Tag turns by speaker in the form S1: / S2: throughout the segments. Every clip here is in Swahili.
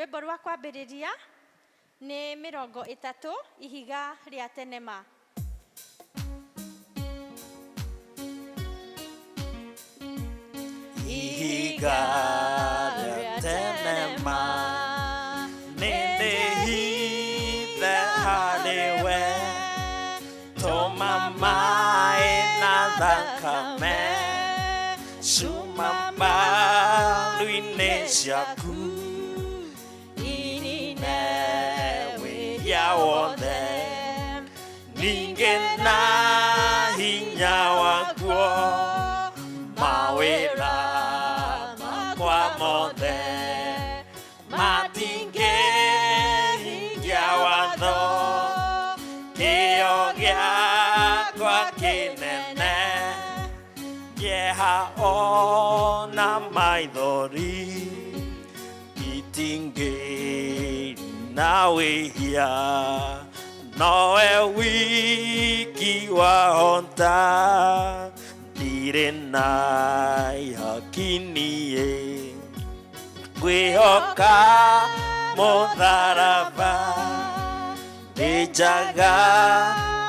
S1: Rwimbo rwa kwambĩrĩria nĩ 30 ihiga rĩa tenema.
S2: Ihiga rĩa tenema nĩndĩhithe harĩwe tũma maĩ na thakame cuma mbaru-inĩ ciaku inine wĩya wothe ningĩ na hinya waguo mawĩra makwa mothe matingĩhingia watho kĩyo gĩakwa kĩnene kĩeha ona maithori itingĩna wĩhia nowe wiki wahota ndirĩ na ihaki niĩ ngwĩhoka mũtharaba ndĩnjaga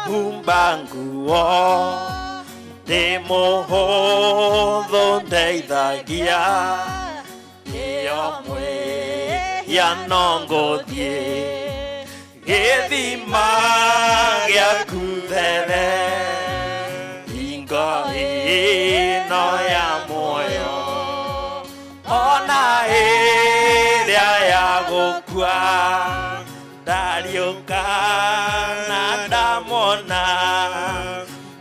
S2: humba nguo ndĩ mũhũthũ ndeithagia ĩyo mwĩhiano ngũthiĩ gĩthima gĩaku there hingo ĩno ya muoyo ona ĩrĩa ya gũkua ndariũka na ndamona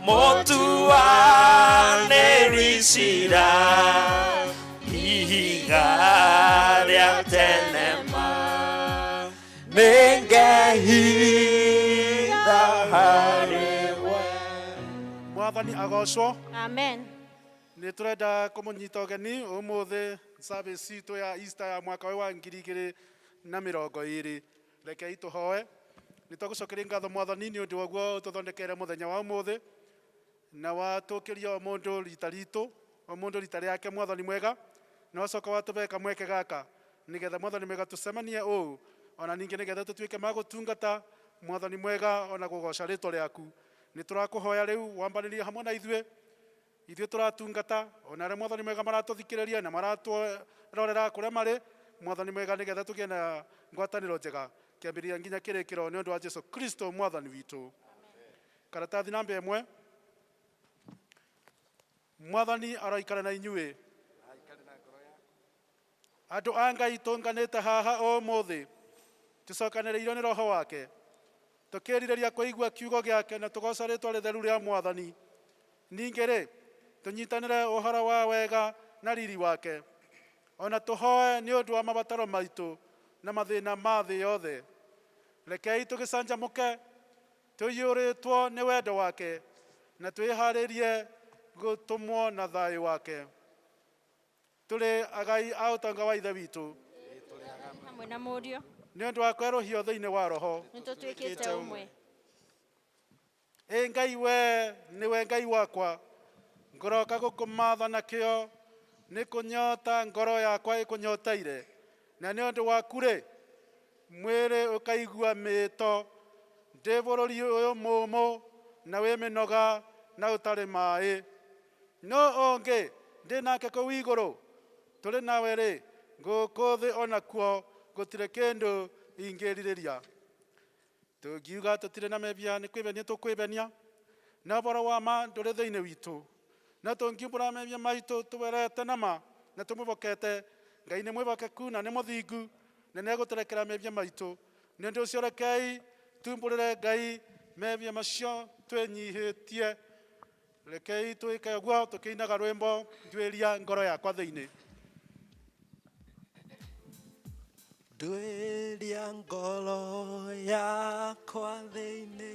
S2: mũtuanĩri cira ihiga rĩa tenema nĩngehitha harĩwe.
S3: Mwathani agocwo.
S1: Amen.
S3: Nĩ tũrenda kũmũnyita ũgeni ũmũthĩ service itũ ya Easter ya mwaka wa 2020. Rekei tũhoe. Nĩ tũgũcokeria ngatho Mwathani nĩ ũndũ waguo tũthondekere mũthenya wa ũmũthĩ na watũkĩria o mũndũ rita ritũ o mũndũ rita rĩake Mwathani mwega na wacoka watũbeka mweke gaka nĩgetha Mwathani mwega tũcemanie ũũ ona ningĩ nĩgetha tũtuĩke magũtungata Mwathani mwega ona kũgoca rĩtwa rĩaku. Nĩ tũrakũhoya rĩu wambanĩrie hamwe na ithuĩ tũratungata ona arĩa Mwathani mwega maratũthikĩrĩria na maratũrorera kũrĩa marĩ Mwathani mwega nĩgetha tũgĩe na ngwatanĩro njega kĩambĩrĩria nginya kĩrĩkĩro nĩ ũndũ wa Jesũ Kristo Mwathani witũ. Karatathi namba 1. Mwathani aroikara na inyuĩ. Andũ a Ngai tũnganĩte haha ũmũthĩ tũcokanĩrĩirwo nĩ roho wake tũkĩrirĩria kũigua kiugo gĩake na tũgoca rĩtwa rĩtheru rĩa Mwathani. Ningĩ-rĩ tũnyitanĩre ũhoro wa wega na riri wake ona tũhoe nĩ ũndũ wa mabataro maitũ na mathĩna ma thĩ yothe. Rekei tũgĩcanjamũke tũiyũrĩtwo nĩ wendo wake na twĩharĩrie gũtũmwo na thayũ wake. Tũrĩ agai a ũtonga wa ithe witũ
S1: Hamwe na mũriũ
S3: nĩ ũndũ wa kwerũhio thĩinĩ wa roho
S1: nĩ tũtuĩkĩte ũmwe.
S3: Ngai we nĩwe Ngai wakwa ngoroka gũkũmatha na kĩo nĩ kũnyota ngoro yakwa ĩkũnyoteire na nĩ ũndũ waku-rĩ mwĩrĩ ũkaigua mĩĩto ndĩ bũrũri ũyũ mũmũ na wĩ mĩnoga na ũtarĩ maĩ. No ũngĩ ndĩ nake kũu igũrũ tũrĩ nawe-rĩ gũkũ thĩ onakuo gũtirĩ kĩndũ ingĩrirĩria. Tũngiuga tũtirĩ na mehia nĩ kwĩbenia tũkwĩbenia na ũboro wa ma ndũrĩ thĩinĩ witũ na tũngiumbũra mehia maitũ tũberete nama na tũmwĩbokete Ngai nĩ mwĩbokeku na nĩ mũthingu na nĩ egũtũrekera mehia maitũ. Nĩ ũndũ ũcio rekei tumbũrĩre Ngai mehia macio twĩnyihĩtie. Rekei twĩke ũguo tũkĩinaga rwĩmbo nduĩria ngoro yakwa thĩinĩ.
S2: Nduĩria ngoro yakwa thĩinĩ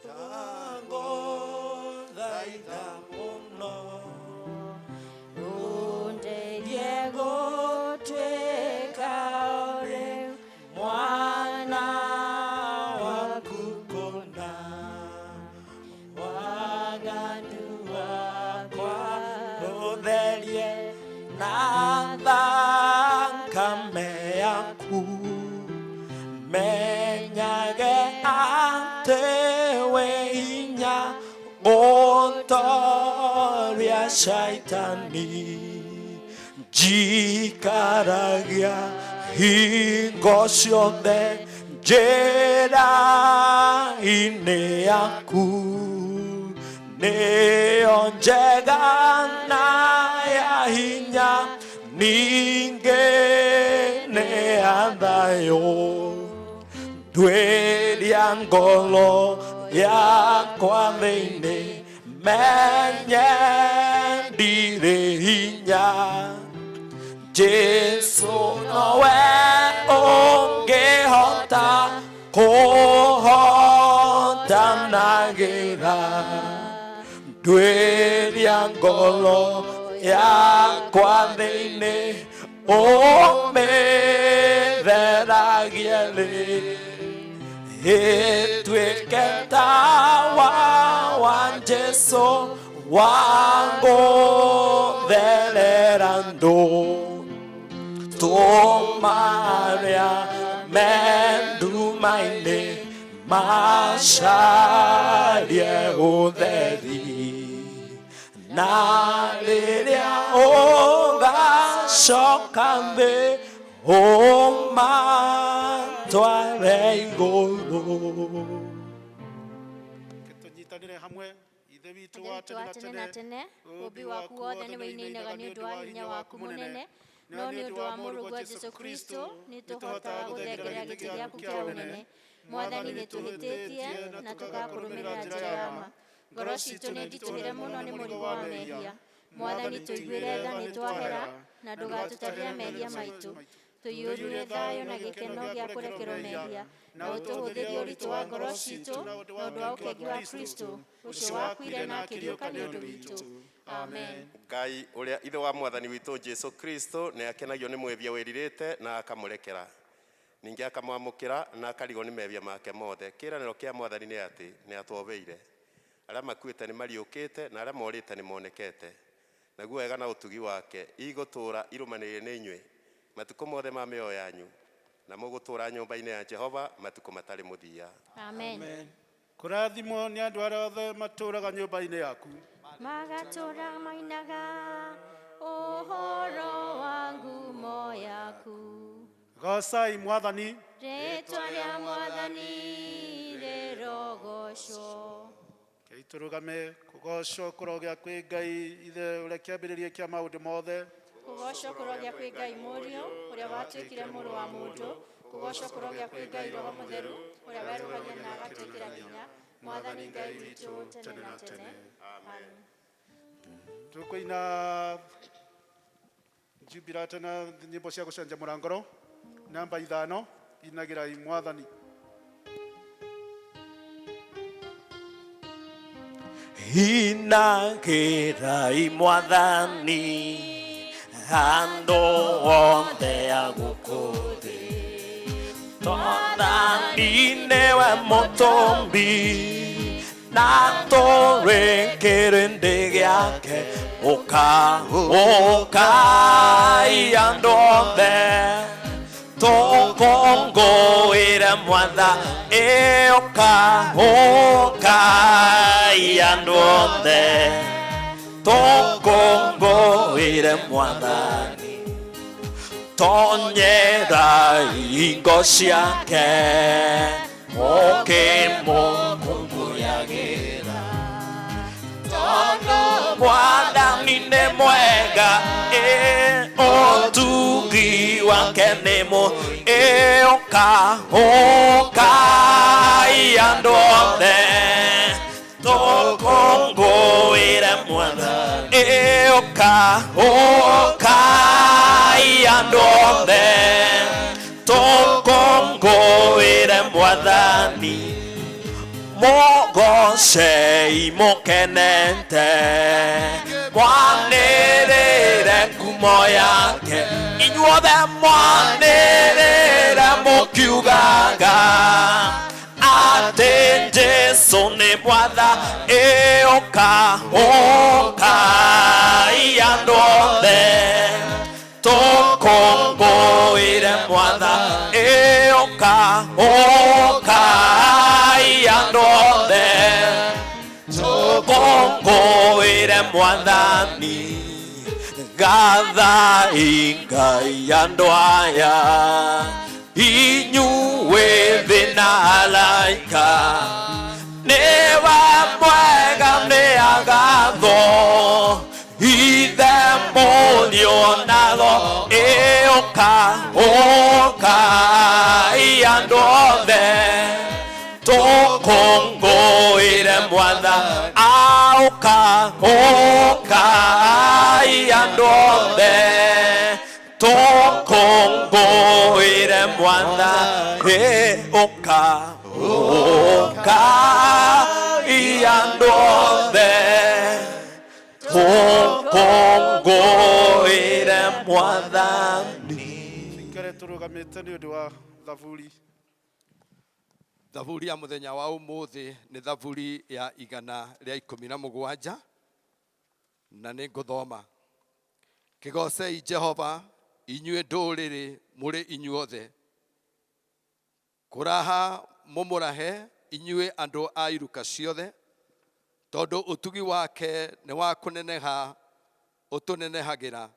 S2: ndagũthaitha mũno
S1: Ũndeithie gũtuĩka ũrĩ mwana
S2: waku kũna waganu wakwa ũtherie na thakame yaku menyage atĩ wĩ hinya gũtooria caitani, njikaragia hingo ciothe njĩra-inĩ yaku, nĩyo njega na ya hinya, ningĩ nĩ ya thayũ. Ndwĩria ngoro yakwa thĩinĩ, menye ndirĩ hinya. Jesu nowe ũngĩhota kũhotanagĩra. Ndwĩria ngoro yakwa thĩinĩ, ũmĩtheragie rĩ, ĩtuĩke tawa wa Jesu wangũtherera ndũ. Tũmarĩa me nduma-inĩ macarie ũtheri, na rĩrĩa ũgacoka thĩ ũmatware igũrũ.
S3: Tũnyitanĩre hamwe ithe witũ wa
S1: Ithe witũ wa tene na tene, ũmbi waku wothe nĩ wĩinainaga nĩ ũndũ wa hinya waku mũnene, no nĩ ũndũ wa mũrũgwo Jesu Kristo nĩ tũhotaga gũthengerera gĩtĩ gĩaku kĩa ũnene. Mwathani nĩ tũhĩtĩtie na tũgakũrũmĩrĩra njĩra ya ma. Ngoro citũ nĩ nditũhĩre mũno nĩ mũrigo wa mehia. Mwathani tũiguĩre tha nĩ twahera, na ndũgatũtarĩre mehia maitũ. Tũiyũrie thayũ na gĩkeno gĩa kũrekerwo mehia, na ũtũhũthĩrie ũritũ wa ngoro citũ na ũndũ wa ũkengi wa Kristo, ũcio wakuire na akĩriũka nĩ ũndũ witũ. Amen.
S4: Ngai ũrĩa ithe wa mwathani witũ Jesu Kristo nĩ akenagio nĩ mwĩhia wĩrirĩte na akamũrekera, ningĩ akamwamũkĩra na akarigwo nĩ mehia make mothe. Kĩĩranĩro kĩa mwathani nĩ atĩ nĩ atũobeire. Arĩa makuĩte nĩ mariũkĩte na arĩa morĩte nĩ monekete. Naguo wega na ũtugi wake igũtũũra irũmanĩrĩire nĩ inyuĩ matukũ mothe ma mĩoyo yanyu, na mũgũtũũra nyũmba-inĩ ya Jehova matukũ matarĩ mũthia.
S1: Amen.
S3: Kũrathimwo nĩ andũ arĩa othe matũũraga nyũmba-inĩ yaku,
S1: Magatũũra mainaga ũhoro wa ngumo yaku.
S3: gocai Mwathani.
S1: Rĩĩtwa rĩa Mwathani rĩrogocwo.
S3: Kei tũrũgame. Kũgocwo kũrogĩa kwĩ Ngai ithe ũrĩa kĩambĩrĩria kĩa maũndũ mothe.
S1: Kũgocwo kũrogĩa kwĩ Ngai Mũriũ ũrĩa watuĩkire mũrũ wa mũndũ. Kũgocwo kũrogĩa kwĩ Ngai Roho Mũtheru ũrĩa werũhagia na agatuĩkĩra hinya. Mwathani Ngai witũ tene na tene. Amen.
S3: Tũkũina jubilate na nyĩmbo cia gũcanjamũra ngoro. Namba 5 inagĩrai Mwathani.
S2: Inagĩrai Mwathani handũ hothe a gũkũ thĩ, Mwathani nĩwe mũtũmbi na tũrĩ kĩrĩndĩ gĩake. Ũkai andũ othe tũkũngũĩre Mwathani, ũkai andũ othe tũkũngũĩre Mwathani, tonyerai hingo ciake mũkĩmũkũngũyagĩra. Tondũ Mwathani nĩ mwega, ũtugi wake nĩ ũkai andũ othe tũkũngũĩre Mwathani, ũkai andũ othe tũkũngũĩre Mwathani. Mũgocei mũkenete, mwanĩrĩre ngumo yake, inyuothe mwanĩrĩre mũkiugaga atĩ Jesũ nĩ Mwathani, ũkai andũ othe tũkũngũĩre Mwathani, Oka, oka, iandothe. Tokongo ire mwathani. Gatha ingai andwaya. Inyuwe thina alaika. Newa mwega ne agatho. Ithe mũthionago oka, oka iandothe. Tũkũngũĩre mwatha oka, oka iandothe. Tũkũngũĩre mwatha oka, oka iandothe. Tũkũngũĩre mwathani.
S3: Ikare tũrũgamĩte nĩ ũndũ wa thaburi.
S5: Thaburi ya muthenya wa umuthi ni thaburi ya 117 na nĩ ngũthoma. Kĩgocei Jehova inyuĩ ndũrĩrĩ mũrĩ inyuothe. Kũraha mũmũrahe inyuĩ andũ a iruka ciothe. Tondũ ũtugi wake nĩ wa kũneneha ũtũnenehagĩra.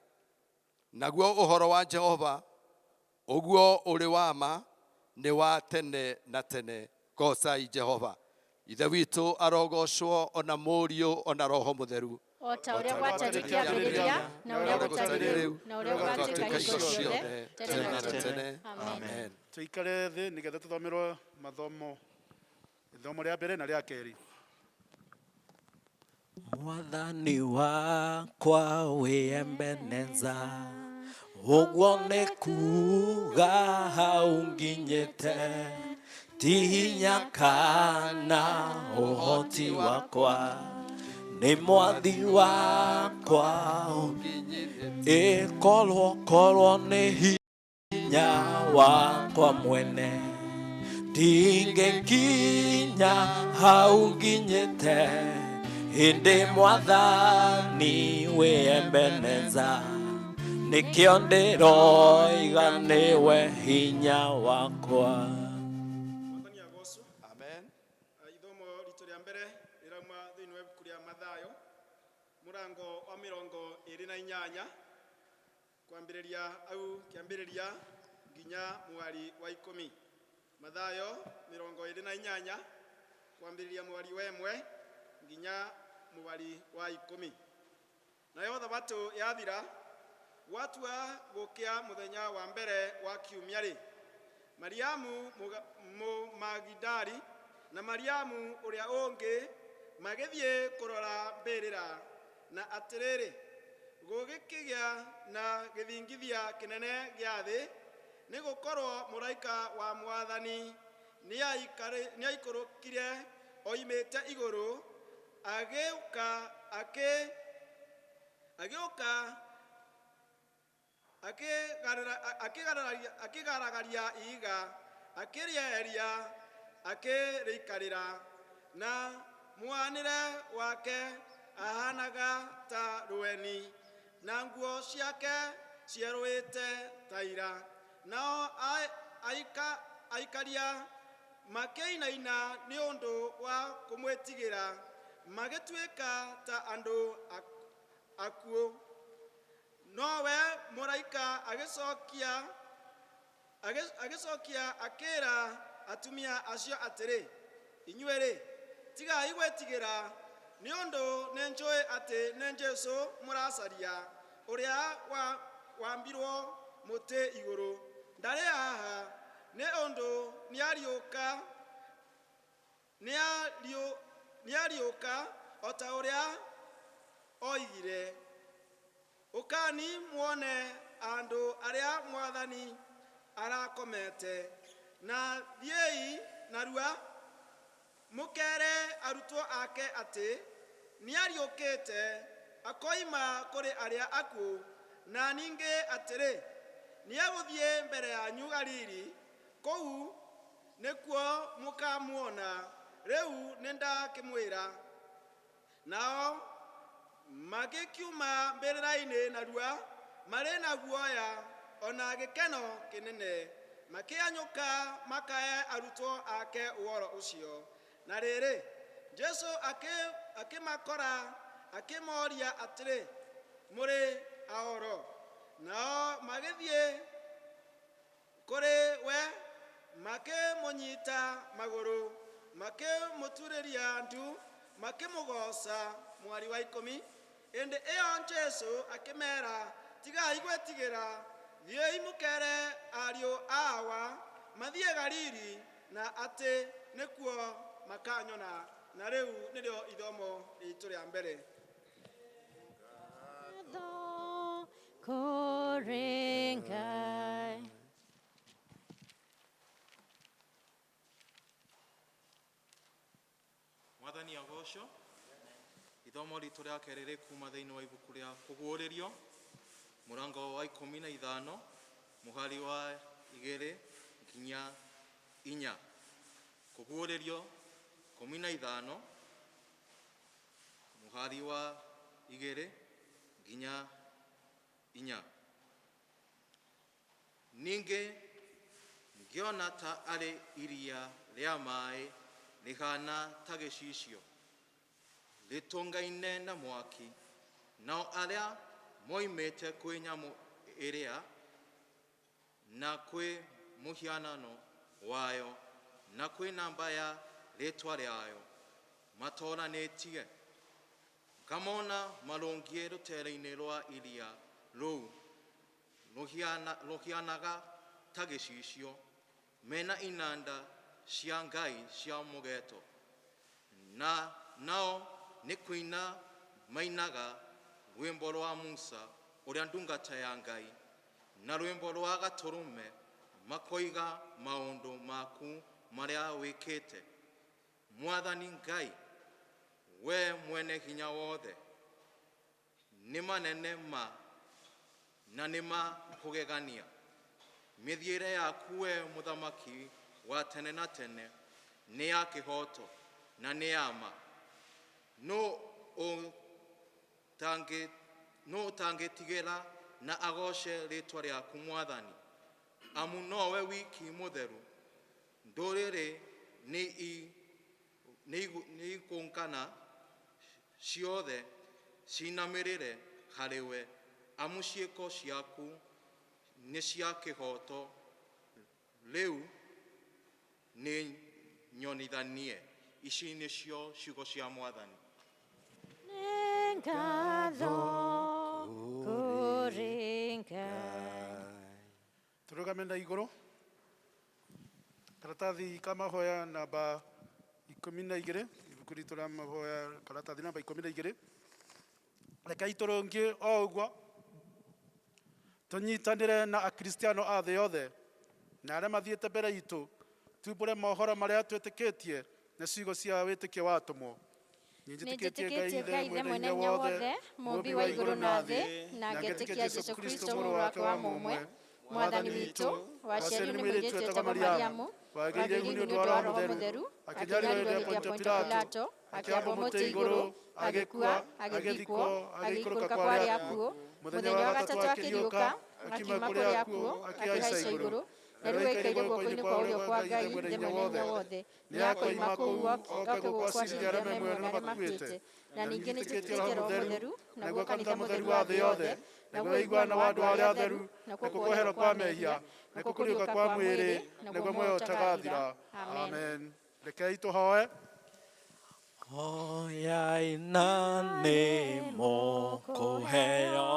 S5: Naguo ũhoro wa Jehova ũguo ũrĩ wa ma nĩ wa tene na tene. Gocai Jehova. Ithe witũ arogocwo ona Mũriũ ona Roho Mũtheru.
S1: O ta ũrĩa gwatariĩ kĩambĩrĩria na ũrĩa gũtarĩ rĩu na ũrĩa ũgatuĩka hingo ciothe tene na tene. Amen.
S3: Tũikare thĩ nĩgetha tũthomerwo mathomo. Ithomo rĩa mbere na rĩa kerĩ.
S2: Mwathani wakwa wĩembeneza, ũguo nĩ kuga hau nginyĩte, ti hinya kana ũhoti wakwa, nĩ mwathi wakwa, korwo nĩ hinya wakwa mwene, ndingĩkinya hau nginyĩte. Hĩndĩ mwathani wĩembeneza, nĩkĩo ndĩroiga nĩwe hinya wakwa.
S3: Amen. Ithomo ritũ rĩa mbere rĩrauma thĩinĩ wa ibuku rĩa Mathayo mũrango wa 28 kwambĩrĩria au kĩambĩrĩria nginya mweri wa 10. Mathayo 28 kwambĩrĩria mweri wa 1 nginya mweri wa 10. Nayo thabatũ yathira, gwatua gũkĩa mũthenya wa mbere wa kiumia-rĩ, Mariamu Mũmagidali na Mariamu ũrĩa ũngĩ magĩthiĩ kũrora mbĩrĩra, na atĩrĩrĩ, gũgĩkĩgĩa na gĩthingithia kĩnene gĩa thĩ, nĩ gũkorwo mũraika wa Mwathani nĩaikũrũkire oimĩte igũrũ, akĩgaragaria ihiga, akĩrĩeheria, akĩrĩikarĩra, na mũhanĩre wake ahanaga ta rũweni, na nguo ciake cierũĩte ta ira. Nao aikaria makĩinaina nĩ ũndũ wa kũmwĩtigĩra, magĩtuĩka ta andũ akuũ. Nowe mũraika agĩcokia akĩĩra atumia acio atĩrĩ, inyuĩ-rĩ, tigai gwĩtigĩra, nĩ ũndũ nĩnjũĩ atĩ nĩ Jesũ mũracaria, ũrĩa wambirwo mũtĩ igũrũ. Ndarĩ haha, nĩ ũndũ nĩariũka o ta ũrĩa oigire. Ũkani muone andũ arĩa Mwathani arakomete, na thiĩi narua mũkere arutwo ake atĩ nĩariũkĩte akoima kũrĩ arĩa akuũ, na ningĩ atĩrĩ, nĩegũthiĩ mbere yanyu Galili, kũu nĩkuo mũkamuona. Rĩu nĩndakĩmwĩra. Nao magĩkiuma mbĩrĩra-inĩ narua, marĩ na guoya ona gĩkeno kĩnene,
S6: makianyuka makae arutwo ake ũhoro ũcio. Na rĩrĩ, Jesu akimakora akimoria atĩrĩ, mũrĩ ahoro? Nao magĩthiĩ kũrĩ we, makĩmũnyita magũrũ, makĩmũturĩria ndu, makĩmũgoca. Mweri wa 10, hĩndĩ ĩyo Jesu akĩmera, tigai gwĩtigĩra, thiĩi mũkere ariũ awa mathiĩ Galili, na atĩ nĩkuo makanyona. Na rĩu nĩrĩo ithomo ritũ rĩa mbere.
S7: Mwathani agocwo. Ithomo ritũ rĩa kerĩ rĩ kuma thĩinĩ wa ibuku rĩa Kũguũrĩrio, mũrango wa 15, mũhari wa 2 nginya 4. Kũguũrĩrio 15, mũhari wa 2 nginya 4. Ningĩ ngĩona ta arĩ iria rĩa maĩ rĩhana ta gĩcicio rĩtũngaine na mwaki, nao arĩa moimĩte kwĩ nyamũ ĩrĩa na kwĩ mũhianano wayo na kwĩ namba ya rĩtwa rĩayo matoranĩtie. Ngamona marũngiĩ rũtere-inĩ rwa iria rũu rũhianaga ta gĩcicio, mena inanda cia ngai cia mũgeeto, na nao nĩ kũina mainaga rwĩmbo rwa Musa ũrĩa ndungata ya Ngai, na rwĩmbo rwa Gatũrũme, makoiga maũndũ maku marĩa wĩkĩte. Mwathani Ngai, we mwene hinya wothe, nĩ manene ma na nĩ ma kũgegania. Mĩthiĩre yaku we mũthamaki wa tene na tene nĩ ya kĩhoto na nĩ ya ma. No ũtangĩtigĩra na agoce rĩtwa rĩaku Mwathani, amu nowe wiki mũtheru. Ndũrĩrĩ nĩ ikũngana ciothe cinamĩrĩre harĩ we, amu ciĩko ciaku nĩ cia kĩhoto. Rĩu nĩ nyonithanie. Ici nĩcio ciugo cia Mwathani.
S3: Tũrũgame na igũrũ. Karatathi ka mahoya namba 12, ibuku ritũ rĩa mahoya karatathi namba 12. Rekei tũrũngie o ũguo tũnyitanĩre na akristiano a thĩ yothe na arĩa mathiĩte mbere itũ, tumbũre mohoro marĩa twĩtĩkĩtie na ciugo cia wĩtĩkio wa atũmwo.
S1: Nĩnjĩtĩkĩtie Ngai Ithe mwene hinya wothe, mũmbi wa igũrũ na thĩ, na ngetĩkia Jesũ Kristo mũrũ wake wa mũmwe, Mwathani witũ, waciarirwo nĩ mũirĩtu wĩtagwo Mariamu, wagĩire nĩ ũndũ wa Roho Mũtheru, akĩnyarirwo hĩndĩ ya Pontio Pilato, akĩambwo mũtĩ igũrũ, agĩkua, agĩthikwo, agĩikũrũka kwa arĩa akuũ, mũthenya wa gatatũ akĩriũka, akiuma kũrĩ akuũ, akĩhaica igũrũ, na rĩu aikaire guoko-inĩ kwa ũrĩo kwa Ngai Ithe mwene hinya wothe. Nĩakoima kũu oke gũgwacĩrithia arĩa me muoyo na makuĩte. Na ningĩ nĩnjĩtĩkĩtie Roho Mũtheru, naguo kanitha mũtheru wa thĩ yothe, naguo ũiguano wa andũ arĩa atheru, nakuo kuoherwo kwa mehia, nakuo kũriũka kwa mwĩrĩ, naguo muoyo ũtagathira. Amen. Rekei tũhoe.
S2: Hoyai na nĩ mũkũheo,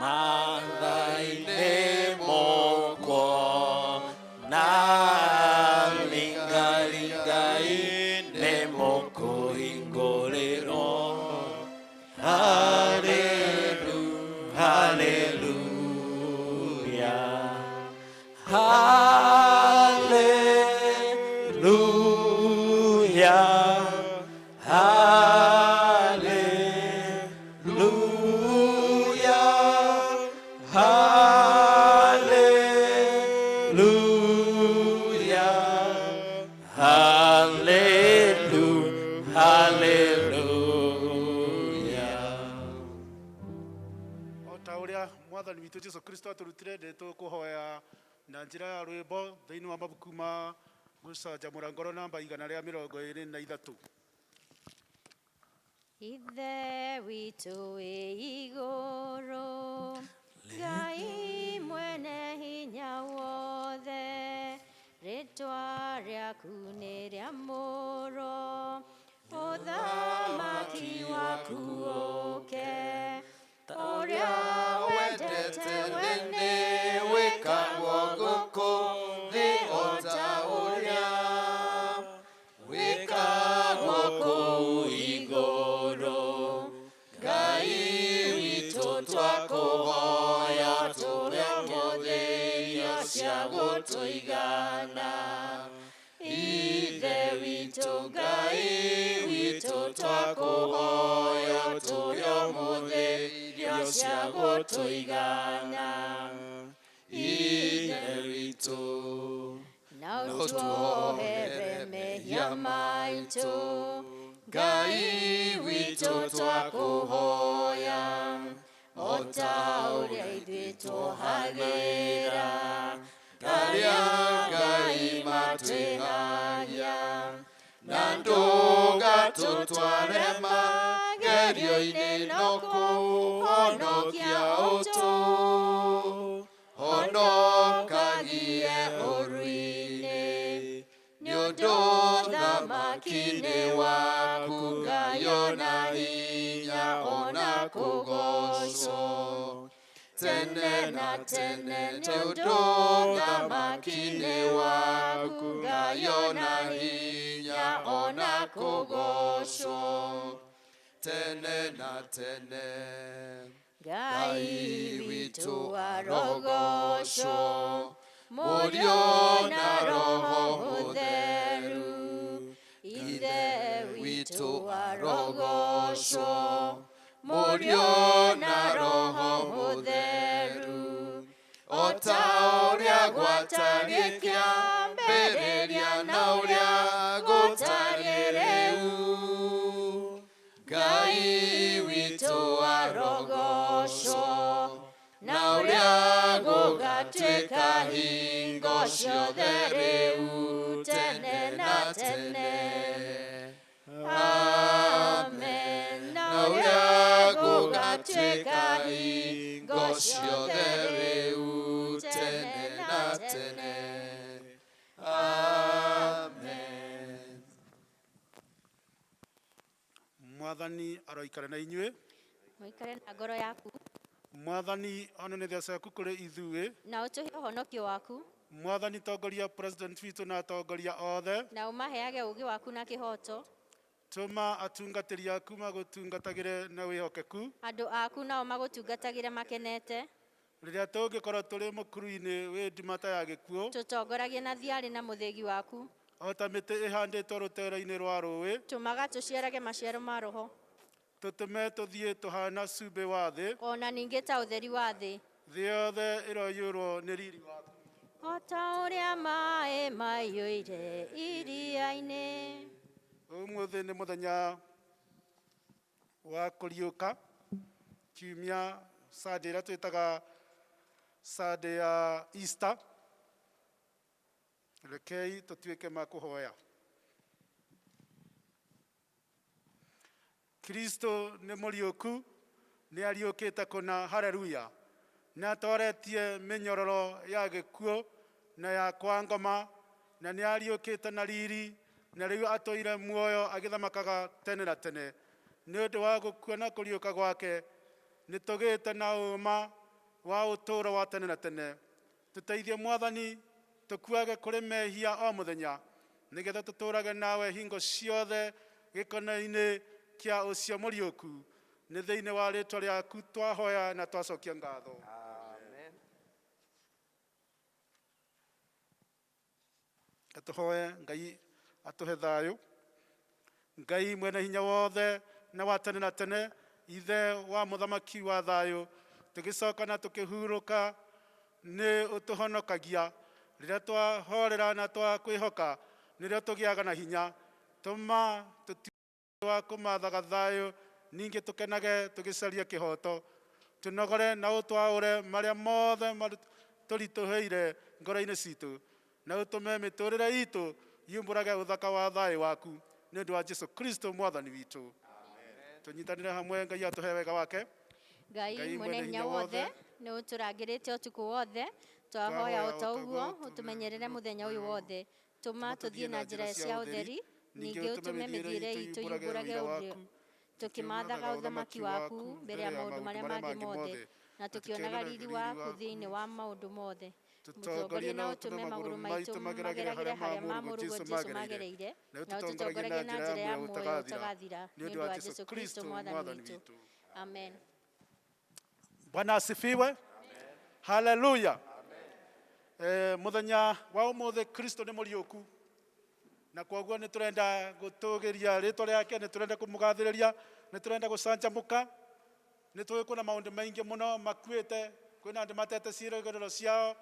S2: mathai-inĩ mũkwo, na ringaringai nĩ mũkũhingũrĩrwo. Hallelujah, hallelujah, hallelujah,
S3: Mwathani witũ Jesũ Kristo atũrutire, nĩ tũkũhoya na njĩra ya rwĩmbo thĩinĩ wa mabuku ma gũcanjamũra ngoro namba 123.
S1: Ithe witũ wĩ igũrũ, Ngai mwene hinya wothe, rĩtwa rĩaku nĩ rĩamũrwo, ũthamaki waku ũke, ũrĩa wendete we nĩ wĩkagwo gũkũ thĩ o ta ũrĩa wĩkagwo kũu igũrũ. Ngai witũ twakũhoya, tũhe mũthia cia gũtũigana. Ithe witũ Ngai witũ twakũhoya, tũhe mũthia cia gũtũigana. Ithe witũ na ũtuohere mehia maitũ, Ngai witũ twakũhoya, o ta ũrĩa ithuĩ twohagĩra arĩa Ngai matwĩhagia, na ndũgatũtware magerio-inĩ no kũhonokia ũtũhonokagie ũru-inĩ, nĩ ũndũ thamaki-nĩ waku Ngai ona hinya ona kũgocwo tene na tene, nĩ ũndũ thamaki-nĩ waku Ngai ona hinya ona kũgocwo
S5: tene na tene.
S1: Ngai witũ arogocwo, Mũriũ na Roho Mũtheru. Ithe witũ arogocwo, Mũriũ na Roho Mũtheru, o ta ũrĩa gwatariĩ kĩambĩrĩria na ũrĩa gũtariĩ rĩu. Ngai witũ arogocwo, na ũrĩa gũgatuĩka hingo ciothe rĩu tene na tene. Amen. Na ũrĩa gũgatuĩka hingo ciothe rĩu tene na tene. Amen.
S3: Mwathani aroikara na inyuĩ.
S1: Mũikare na ngoro yaku,
S3: Mwathani one thia ciaku kũrĩ ithuĩ.
S1: na ũtũhe ũhonokio waku,
S3: Mwathani tongoria president witũ na atongoria othe.
S1: na ũmaheage ũũgĩ waku na kĩhoto.
S3: Tũma atungatĩri aku magũtungatagĩre na wĩhokeku.
S1: Andũ aku nao magũtungatagĩre makenete,
S3: Rĩrĩa tũngĩkorwo tũrĩ mũkuru-inĩ wĩ ndimata ya gĩkuũ,
S1: tũtongoragie na thiarĩ na mũthĩgi waku,
S3: o ta mĩtĩ ĩhandĩtwo rũtere-inĩ rwa rũĩ.
S1: tũmaga tũciarage maciaro ma Roho,
S3: Tũtũme tũthiĩ tũhana cumbĩ wa thĩ.
S1: ona ningĩ ta ũtheri wa thĩ,
S3: Thĩ yothe ĩroiyũrwo nĩ riri waku.
S1: o ta ũrĩa maĩ maiyũire iria-inĩ.
S3: Ũmũthĩ nĩ mũthenya wa kũriũka, kiumia Sunday ĩrĩa twĩtaga Sunday ya Easter. Rekei tũtuĩke ma kũhoya. Kristo nĩ mũriũku, nĩ ariũkĩte kũna, haleluya. Nĩ atwaretie mĩnyororo ya gĩkuũ na ya kwa ngoma, na nĩ ariũkĩte na riri, na rĩu atũire muoyo agĩthamakaga tene na tene. Nĩ ũndũ wa gũkua na kũriũka gwake, nĩ tũgĩte na ũma wa ũtũũro wa tene na tene. Tũteithie Mwathani, tũkuage kũrĩ mehia o mũthenya, nĩgetha tũtũũrage nawe hingo ciothe gĩkono-inĩ kĩa ũcio mũriũku. Nĩ thĩinĩ wa rĩĩtwa rĩaku twahoya na twacokia ngatho. Tũhoe Ngai atũhe thayũ. Ngai mwene hinya wothe na wa tene na tene, ithe wa mũthamaki wa thayũ, tũgĩcoka na tũkĩhurũka nĩ ũtũhonokagia. Rĩrĩa twahorera na twakwĩhoka, nĩrĩo tũgĩaga na hinya. Tũma tũtuĩke wa kũmathaga thayũ, ningĩ tũkenage tũgĩcaria kĩhoto. Tũnogore na ũtwaũre marĩa mothe ũtũritũhĩire ngoro-inĩ citũ na ũtũme mĩtũrĩre itũ yumbũrage ũthaka wa thayũ waku nĩ ũndũ wa Jesu Kristo mwathani witũ. Tũnyitanĩre hamwe, Ngai atũhe wega wake.
S1: Ngai mwene hinya wothe nĩ ũtũrangĩrĩte ũtukũ wothe, twahoya o ta ũguo ũtũmenyerere mũthenya ũyũ wothe, tũma tũthiĩ na njĩra cia ũtheri, ningĩ ũtũme mĩthiĩre itũ yumbũrage ũndũ, tũkĩmathaga ũthamaki waku mbere ya maũndũ marĩa mangĩ mothe, na tũkĩonaga riri waku thĩinĩ wa maũndũ mothe. Mũtongorie na ũtũme magũrũ maitũ mageragĩre harĩa maamũrũ Jesũ magereire, na ũtũtongoragie na njĩra ya muoyo ũtagathira nĩ ũndũ wa Jesũ Kristo mwathani witũ. Amen.
S3: Bwana asifiwe. Haleluya. Muthenya wa ũmũthĩ Kristo nĩ mũriũku, na kwoguo nĩ tũrenda gũtũgĩria rĩtwa rĩake, nĩ tũrenda kũmũgathĩrĩria, nĩ tũrenda gũcanjamũka. Nĩ tũĩ kwĩna maũndũ maingĩ mũno makuĩte, kwĩna andũ matete ciĩrĩgĩrĩro ciao,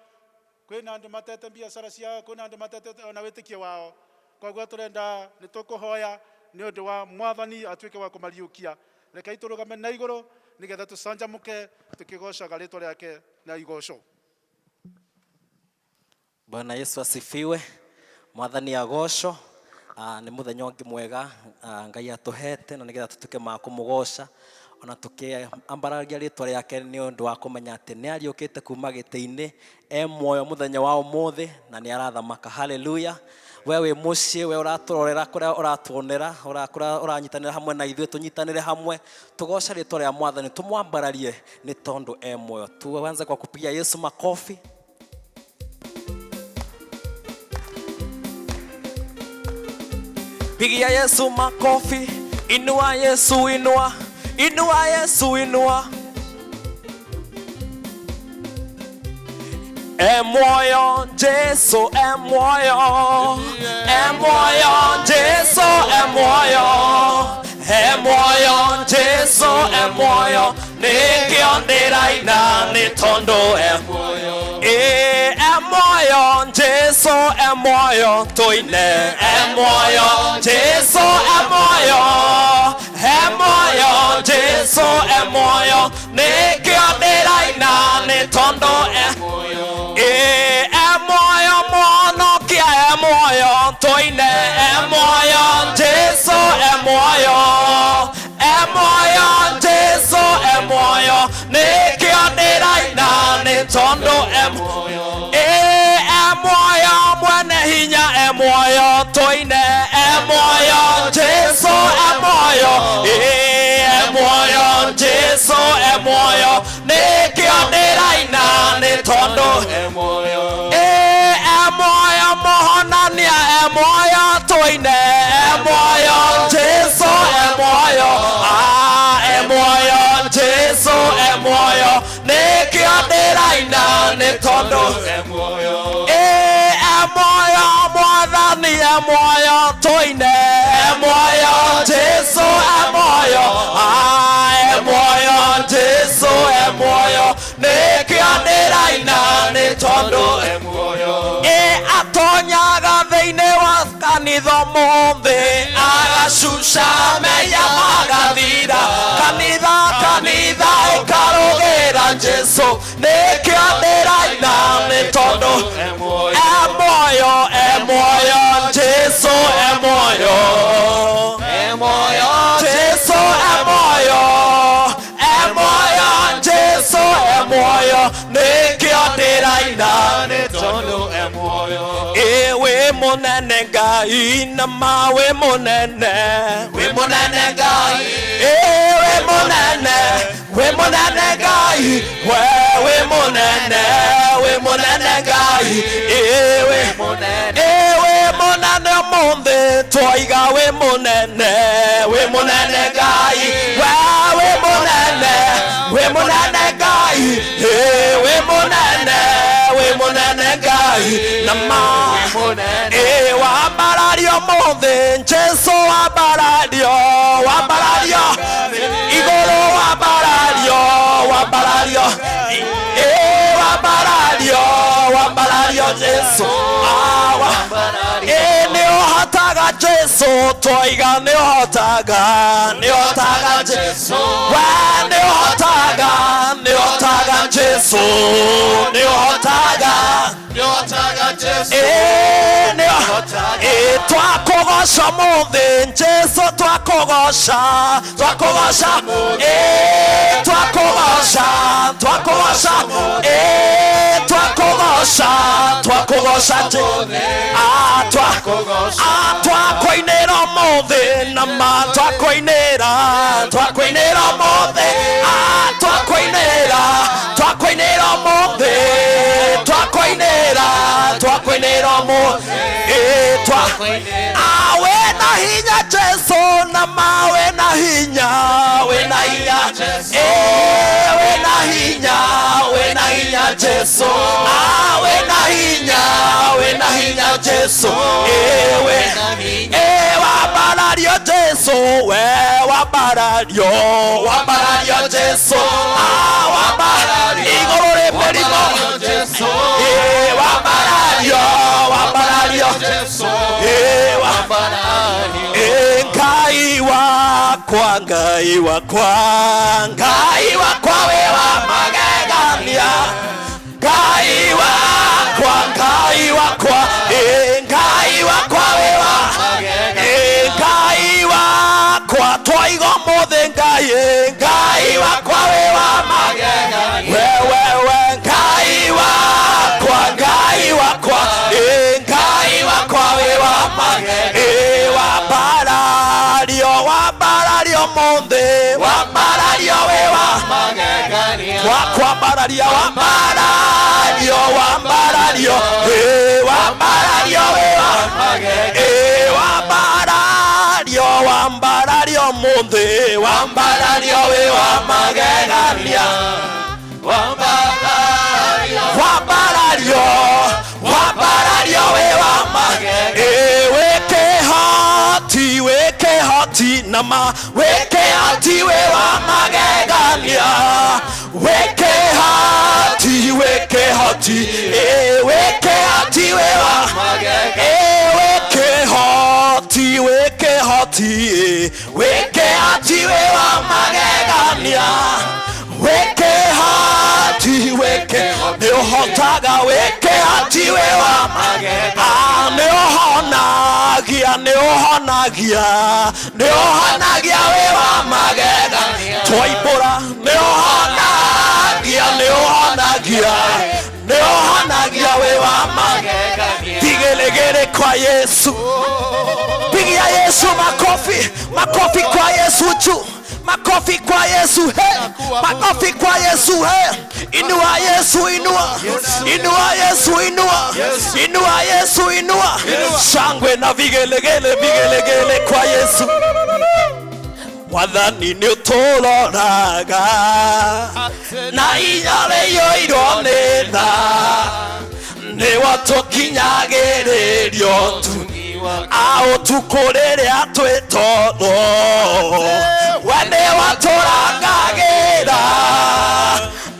S3: kwĩna andũ matete biacara ciao, kwĩna andũ matete ona wĩtĩkio wao. Kwoguo tũrenda, nĩ tũkũhoya nĩ ũndũ wa Mwathani atuĩke wa kũmariũkia. Rekei tũrũgame na igũrũ nĩgetha tũcanjamũke tukĩgocaga rĩtwa rĩake na igoco.
S2: Bwana Yesu asifiwe. Mwathani agoco. Nĩ mũthenya ũngĩ mwega Ngai atũhete na nĩgetha tũtuĩke ma kũmũgoca, ona tũkĩambararia rĩtwa rĩake nĩ ũndũ wa kũmenya atĩ nĩ ariũkĩte kuma gĩtĩ-inĩ, muoyo mũthenya wa ũmũthĩ na nĩ arathamaka. Haleluya. We wĩ mũciĩ, we ũratũrorera kũrĩa ũratuonera, ũranyitanĩra hamwe na ithuĩ, tũnyitanĩre hamwe tũgoca rĩtwa rĩa Mwathani, tũmwambararie nĩ tondũ muoyo. Tuanze kwa kupigia Yesu makofi. Pigia Yesu makofi. Inua Yesu, inua. Inua Yesu, inua. Moyo Jesu, moyo. Moyo Jesu, moyo. Moyo Jesu, moyo. Nikio ndĩraina nĩ tondũ moyo. Moyo Jesu, moyo. Tuine moyo Jesu, moyo. Moyo Jesu, moyo. Nikio ndĩraina nĩ tondũ moyo. Moyo monokia moyo. Tuine moyo Jesu, moyo. Moyo Jesu, moyo. Nikio ndĩraina nĩ tondũ moyo. Moyo mwene hinya moyo. Tuine moyo Jesu, moyo. Moyo Jesu, moyo. Nikio ndĩraina nĩ tondũ moyo. Moyo mohonania moyo. Tuine moyo Jesu, moyo. Moyo Jesu, moyo. Nikio ndĩraina nĩ tondũ moyo. Moyo mwathani moyo. Tuine moyo Jesu, moyo. Moyo Jesu, moyo. Nikio ndĩraina nĩ tondũ moyo. Atonyaga thĩinĩ wa kanitha mũthĩ, agacuca meya magathira, kanitha ĩkarũgĩra Jesu. Nikio ndĩraina nĩ tondũ moyo. Moyo Jesu, moyo. Moyo Jesu, moyo. Moyo Jesu, moyo. Nikio ndĩraina nĩ tondũ moyo. Wĩ mũnene Ngai na ma wĩ mũnene. Wĩ mũnene Ngai. Wĩ mũnene. Wĩ mũnene Ngai. Wĩ mũnene. Wĩ mũnene Ngai. Wĩ mũnene. Wĩ mũnene mũthĩ twoiga wĩ mũnene. Wĩ mũnene Ngai. Wĩ mũnene. Wĩ mũnene Ngai. Wĩ mũnene. Wĩ mũnene Ngai na ma. Wambarario mũthĩ Jesu, wambarario. Wambarario igũrũ, wambarario. Wambarario. Wambarario Jesu. Nĩ ũhotaga Jesu. Twoiga nĩ ũhotaga. nĩũhotaga Jesu, we nĩũhotaga Jesu, nĩũhotaga Jesu, twakũgoca mũthĩ Jesu, twakũgoca, twakũgoca, twakũgoca, twakũgoca, twakũgoca, twakũgoca twakũinĩra mũthĩ na ma twakũinĩra, twakũinĩra mũthĩ, twakũinĩra, twakũinĩra mũthĩ, twakũinĩra, twakũinĩra mũthĩ, wĩna hinya Jesu na ma wĩna hinya, wĩna hinya, wĩna hinya, wĩna hinya Jesu, wĩna hinya, wĩna hinya Jesu, wambarario Jesu, we wambarario, wambarario Jesu, igũrũ rĩ mĩrimũ Jesu, wambarario, wambarario Jesu, Ngai wakwa, Ngai wakwa, Ngai wakwa we wa magegania, Ngai wakwa, Ngai wakwa, Ngai wakwa we wa Ngai wakwa, twaigo mũthĩ Ngai, Ngai wakwa we wa magegania, we Ngai wakwa, Ngai wakwa, Ngai wakwa we wa magegania, wambarario, wambarario mũthĩ, wambarario we wa magegania, wakwambararia, wambarario, wambarario, wambarario we wa magegania, wambarario, wambarario mũthĩ, wambarario we wa magegania, wambarario, wambarario, wambarario we wa magegania, wĩkĩhoti, wĩkĩhoti nama, wĩkĩhoti we wa magegania, wĩkĩhoti, wĩkĩhoti, wĩkĩhoti we wa magegania, wĩkĩhoti, wĩkĩhoti, wĩkĩhoti we wa magegania, wĩkĩhoti, nĩũhotaga, wĩkĩhoti we wa magegania, nĩũhonagia, nĩũhonagia, nĩũhonagia we wa magegania, twaibũra, nĩũhonagia, nĩũhonagia, nĩũhonagia we wa magegania, tigĩrĩgĩrĩ kwa Yesu, pigia Yesu makofi, makofi kwa Yesu juu, makofi kwa Yesu, hey, makofi kwa Yesu, hey, inua Yesu, inua, inua Yesu, inua, inua Yesu, inua, shangwe na vigelegele, vigelegele kwa Yesu. Mwathani nĩũtũroraga na inyarĩ yoironena, nĩwatũkinyagĩrĩrio tu ũtukũ rĩrĩa twĩtoro, we nĩwatũrangagĩra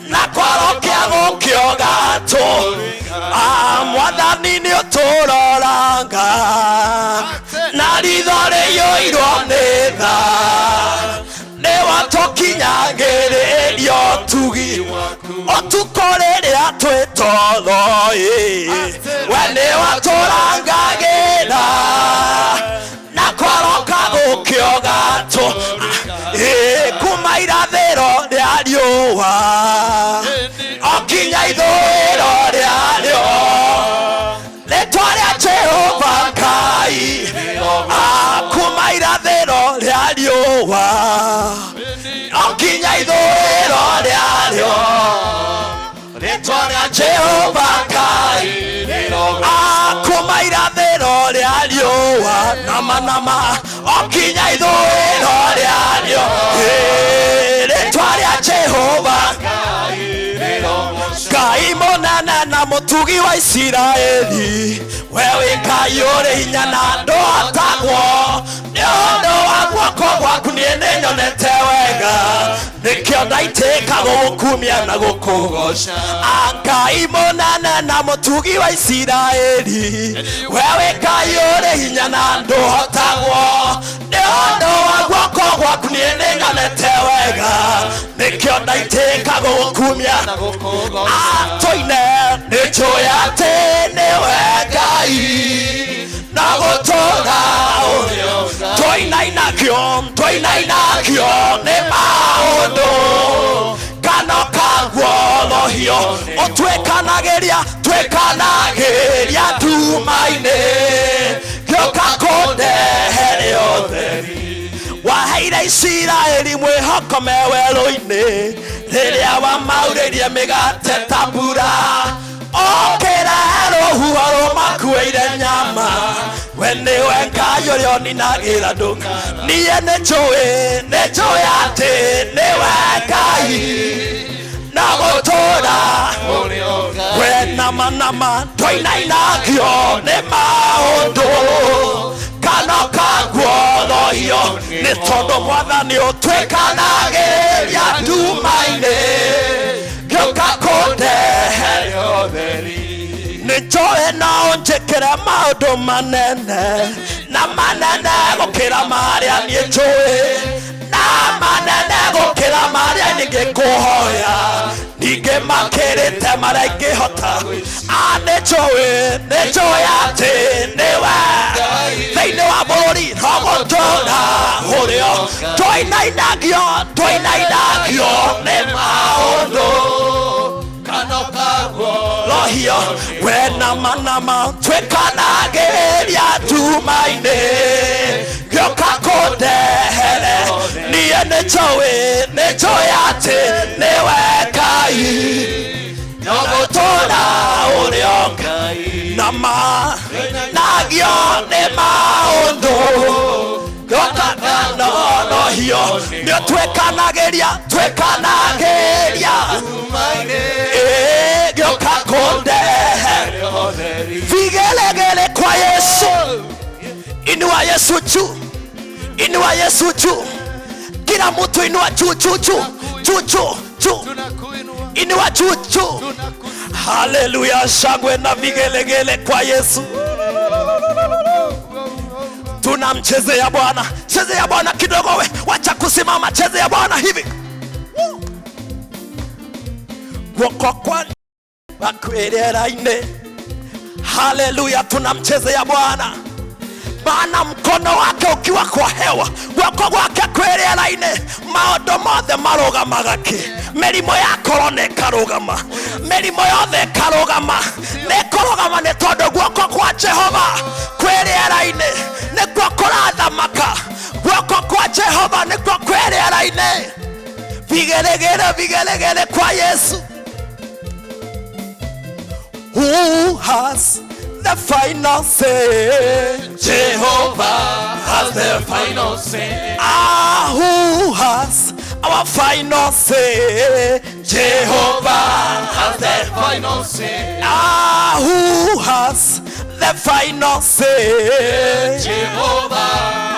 S2: na kwaro kĩa gũkĩo gatũ, Mwathani nĩũtũroraga na ritho rĩiyũirwo nĩ tha, nĩwatũkinyagĩrĩrio tugi ũtukũ rĩrĩa twĩtoro, we nĩwatũrangagĩra na kwaro ka gũkĩo gatũ, kuma irathĩro rĩa riũa okinya ithũĩro rĩarĩo, rĩtwa rĩa Jehova Ngai, kuma irathĩro rĩa riũa okinya ithũĩro rĩarĩo, rĩtwa rĩa Jehova Ngai, kuma irathĩro rĩa riũa nama nama okinya ithũĩro rĩarĩo, rĩtwa rĩa Jehova Ngai mũnene na mũtugi wa Isiraeli, we wĩ Ngai ũrĩ hinya na ndũhotagwo, nĩ ũndũ wa guoko gwaku niĩ nĩnyonete wega, nĩkĩo ndaitĩka gũgũkumia na gũkũgoca, Ngai mũnene na mũtugi wa Isiraeli, we wĩ Ngai ũrĩ hinya na ndũhotagwo, nĩ ũndũ wa gwaku niĩ nĩnyonete wega nĩkĩo ndaitĩka gũkumia tũine nĩnjũĩ atĩ nĩwe Ngai na gũtũũra tũinainakio nĩ maũndũ kano kaguolohio ũtwĩkanagĩria nduma-inĩ gĩũka kũndehere ũtheri waheire Isiraeli mwĩhoko me werũ-inĩ rĩrĩa wamaurĩrie mĩgate ta mbura okĩrehe rũhuho rũmakuĩire nyama we nĩwe Ngai ũrĩa ũninagĩra andũ niĩ nĩnjũĩ atĩ nĩwe Ngai na gũtũũra we nama tũinainagio nĩ maũndũ kano kaguolohio nĩ tondũ Mwathani ũtwĩkanagĩria nduma-inĩ gĩũka kũndehere ũtheri nĩnjũĩ no ũnjĩkĩre maũndũ manene gũkĩra marĩa niĩ njũĩ na manene gũkĩra marĩa ningĩkũhoya ningĩ makĩrĩte marĩa ingĩhota nĩnjũĩ atĩ nĩwe thĩinĩ wa bũrũri no gũtũũra ũrĩo tũinainagio nĩ maũndũ lohio we nama twĩkanagĩria nduma-inĩ gĩũka kũndehere niĩ nĩnjũĩ atĩ nĩwe Ngai na gũtũũra ũrĩo namanagio nĩ maũndũ gĩũka lohio nĩ twĩkanagĩria gĩũka kũndehere vigelegele kwa Yesu inua Yesu juu kila mtu inua juu inua juu haleluya shangwe na vigelegele kwa Yesu tunamchezea Bwana chezea Bwana kidogo we wacha kusimama chezea Bwana hivi kwa bakweleraine haleluya tunamchezea Bwana maana mkono wake ukiwa kwa hewa guoko gwake kweleraine maũndũ mothe marũgamaga mĩrimũ ya korona ĩkarũgama mĩrimũ yothe ĩkarũgama nĩkũrũgama nĩ tondũ guoko kwa Jehova kweleraine nĩkuo kũrathamaka guoko kwa Jehova nĩkuo kweleraine vigelegele kwa Yesu. Who has the final say? Jehovah has the final say. Who has our final say? Jehovah has the final say. Who has the final say? Jehovah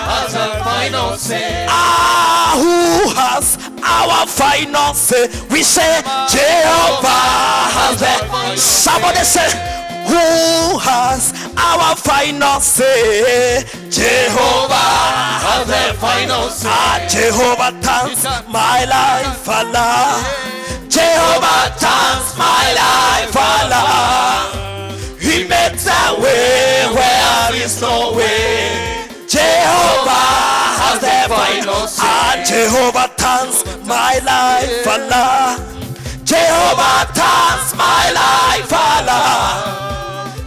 S2: has the final say. Who has our final say? We say Jehovah has the final say. Somebody say, who has our final say? Jehovah has the final say. Jehovah turns my life around. Jehovah turns my life around. He makes a way where there is no way. Jehovah has the final say. Jehovah turns my life around. Jehovah turns my life around.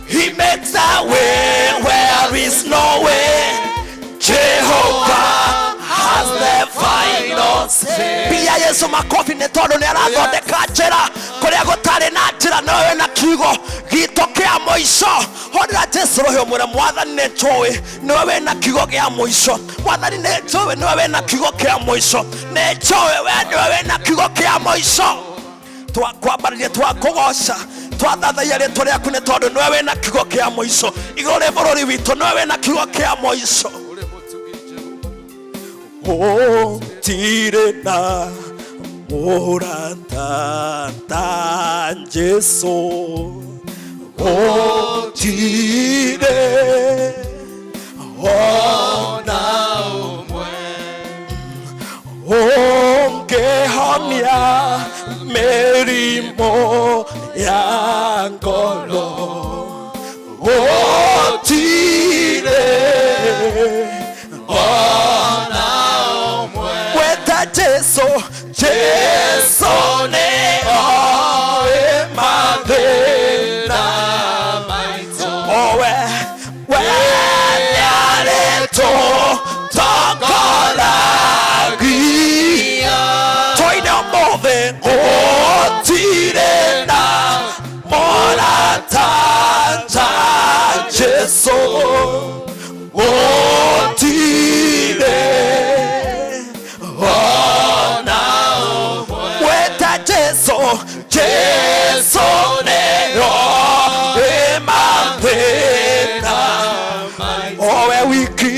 S2: He makes a way where there is no way. Jehovah has the final say. Pia Yesu makofi nĩ tondũ nĩ arathondeka njĩra kũrĩa gũtarĩ na njĩra nowe na kiugo gitũ kĩa mũico. Hondera Jesu roho mwĩra Mwathani nĩ njũĩ nĩwe wĩna kiugo gĩa mũico. Mwathani nĩ njũĩ nĩwe wĩna kiugo kĩa mũico. Nĩ njũĩ we nĩwe wĩna kiugo kĩa mũico. Twakwambararia twakũgoca twathathaia rĩtwa rĩaku nĩ tondũ nĩwe wĩna kiugo kĩa mũico. Igũrũ rĩa bũrũri witũ nĩwe wĩna kiugo kĩa mũico. Tire na moranta tan Jesu. Tire ona umwe ya mĩrimũ ya ngoro gũtirĩ ona ũmwe. Weta Jesũ, Jesũ nĩ oĩ mathĩna maitũ. Owe tũtongoragia tũine ũmũthĩ gũtirĩ na mũrata ta Jesũ gũtirĩ ona ũmwe. Weta Jesũ, Jesũ nĩ oĩ mathĩna owe wiki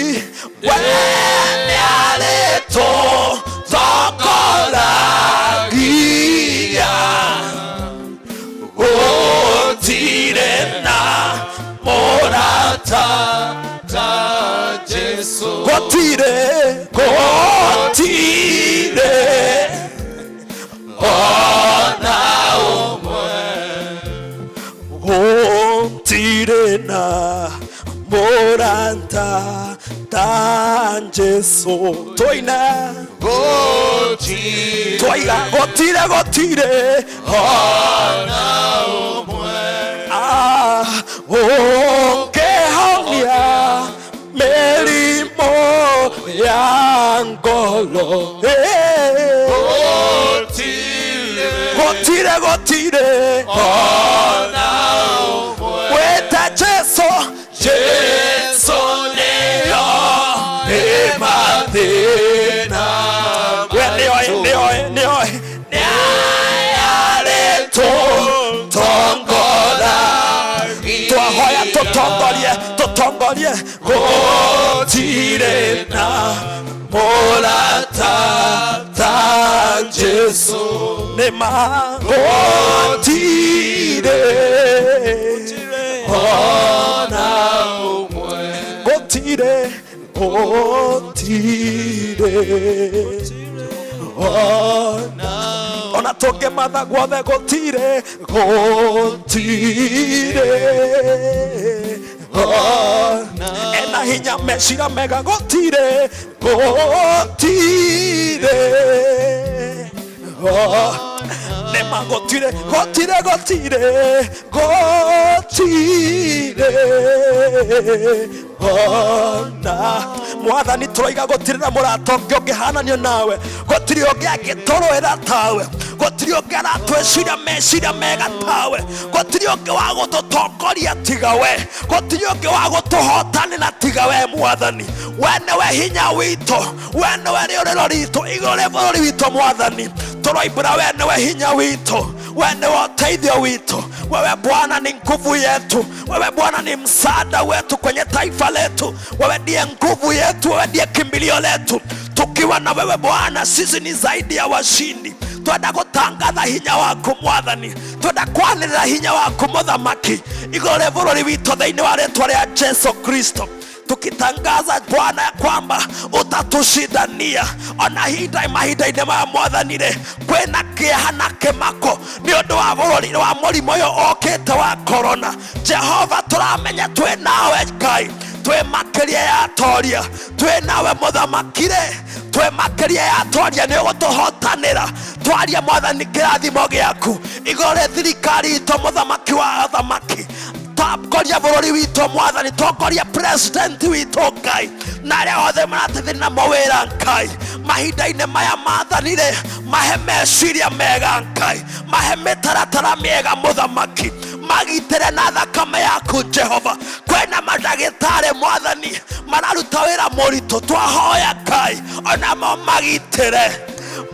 S2: we nĩarĩtũtongoragia gũtirĩ na mũrata ta Jesũ gũtirĩ ona ũmwe gũtirĩ na mũrata ta Jesũ. Tũina tũiga gũtirĩ ona ũmwe ũngĩhonia mĩrimũ ya ngoro gũtirĩ ona ũmwe. Weta Jesũ, Jesũ nĩ oĩ mathĩna nĩarĩtũtongoragia twahoya tũtongorie gũtirĩ na mũrata ta Jesũ nĩma gũtirĩ ona ũmwe gũtirĩ ona tũngĩmatha guothe gũtirĩ ena hinya meciria mega gũtirĩ nema gũtirĩ ona mwathani tũroiga gũtirĩ na mũrata ũngĩ ũngĩhananio nawe gũtirĩ ũngĩ angĩtũrũĩra tawe gũtirĩ ũngĩ aratwĩciria meciria mega tawe gũtirĩ ũngĩ wa gũtũtongoria tiga we gũtirĩ ũngĩ wa gũtũhotanĩra tiga we mwathani we nĩwe hinya witũ we nĩwe rĩũrĩro ritũ igũrũ rĩa bũrũri witũ mwathani tũroimbũra we nĩwe hinya witũ we nĩwe ũteithio witũ wewe Bwana ni nguvu yetu wewe Bwana ni msaada wetu kwenye taifa letu wewe ndiye nguvu yetu wewe ndiye kimbilio letu tukiwa na wewe Bwana sisi ni zaidi ya washindi twenda gutangatha hinya waku mwathani twenda kwanĩrĩra hinya waku mũthamaki igũrũ rĩa bũrũri witũ thĩinĩ wa rĩĩtwa rĩa Jesũ Kristo tukitangaza Bwana ya kwamba utatushindania ona mahinda-inĩ maya mwathani-rĩ kwĩna kĩeha na kĩmako nĩ ũndũ wa bũrũri wa mũrimũ ũyũ ũkĩte wa corona. Jehova tũramenya twĩ nawe Ngai twĩ makĩria ya toria twĩ nawe mũthamaki-rĩ twĩ makĩria ya toria nĩ ũgũtũhotanĩra twaria mwathani kĩrathimo gĩaku igũrũ rĩa thirikari itũ mũthamaki wa athamaki tongoria bũrũri witũ mwathani tongoria president witũ Ngai na arĩa othe marateithĩrĩria na mawĩra Ngai mahinda-inĩ maya maathani-rĩ mahe meciria mega Ngai mahe mĩtaratara mĩega mũthamaki magitĩre na thakame yaku Jehova kwĩna mandagĩtarĩ mwathani mararuta wĩra mũritũ twahoya Ngai onamo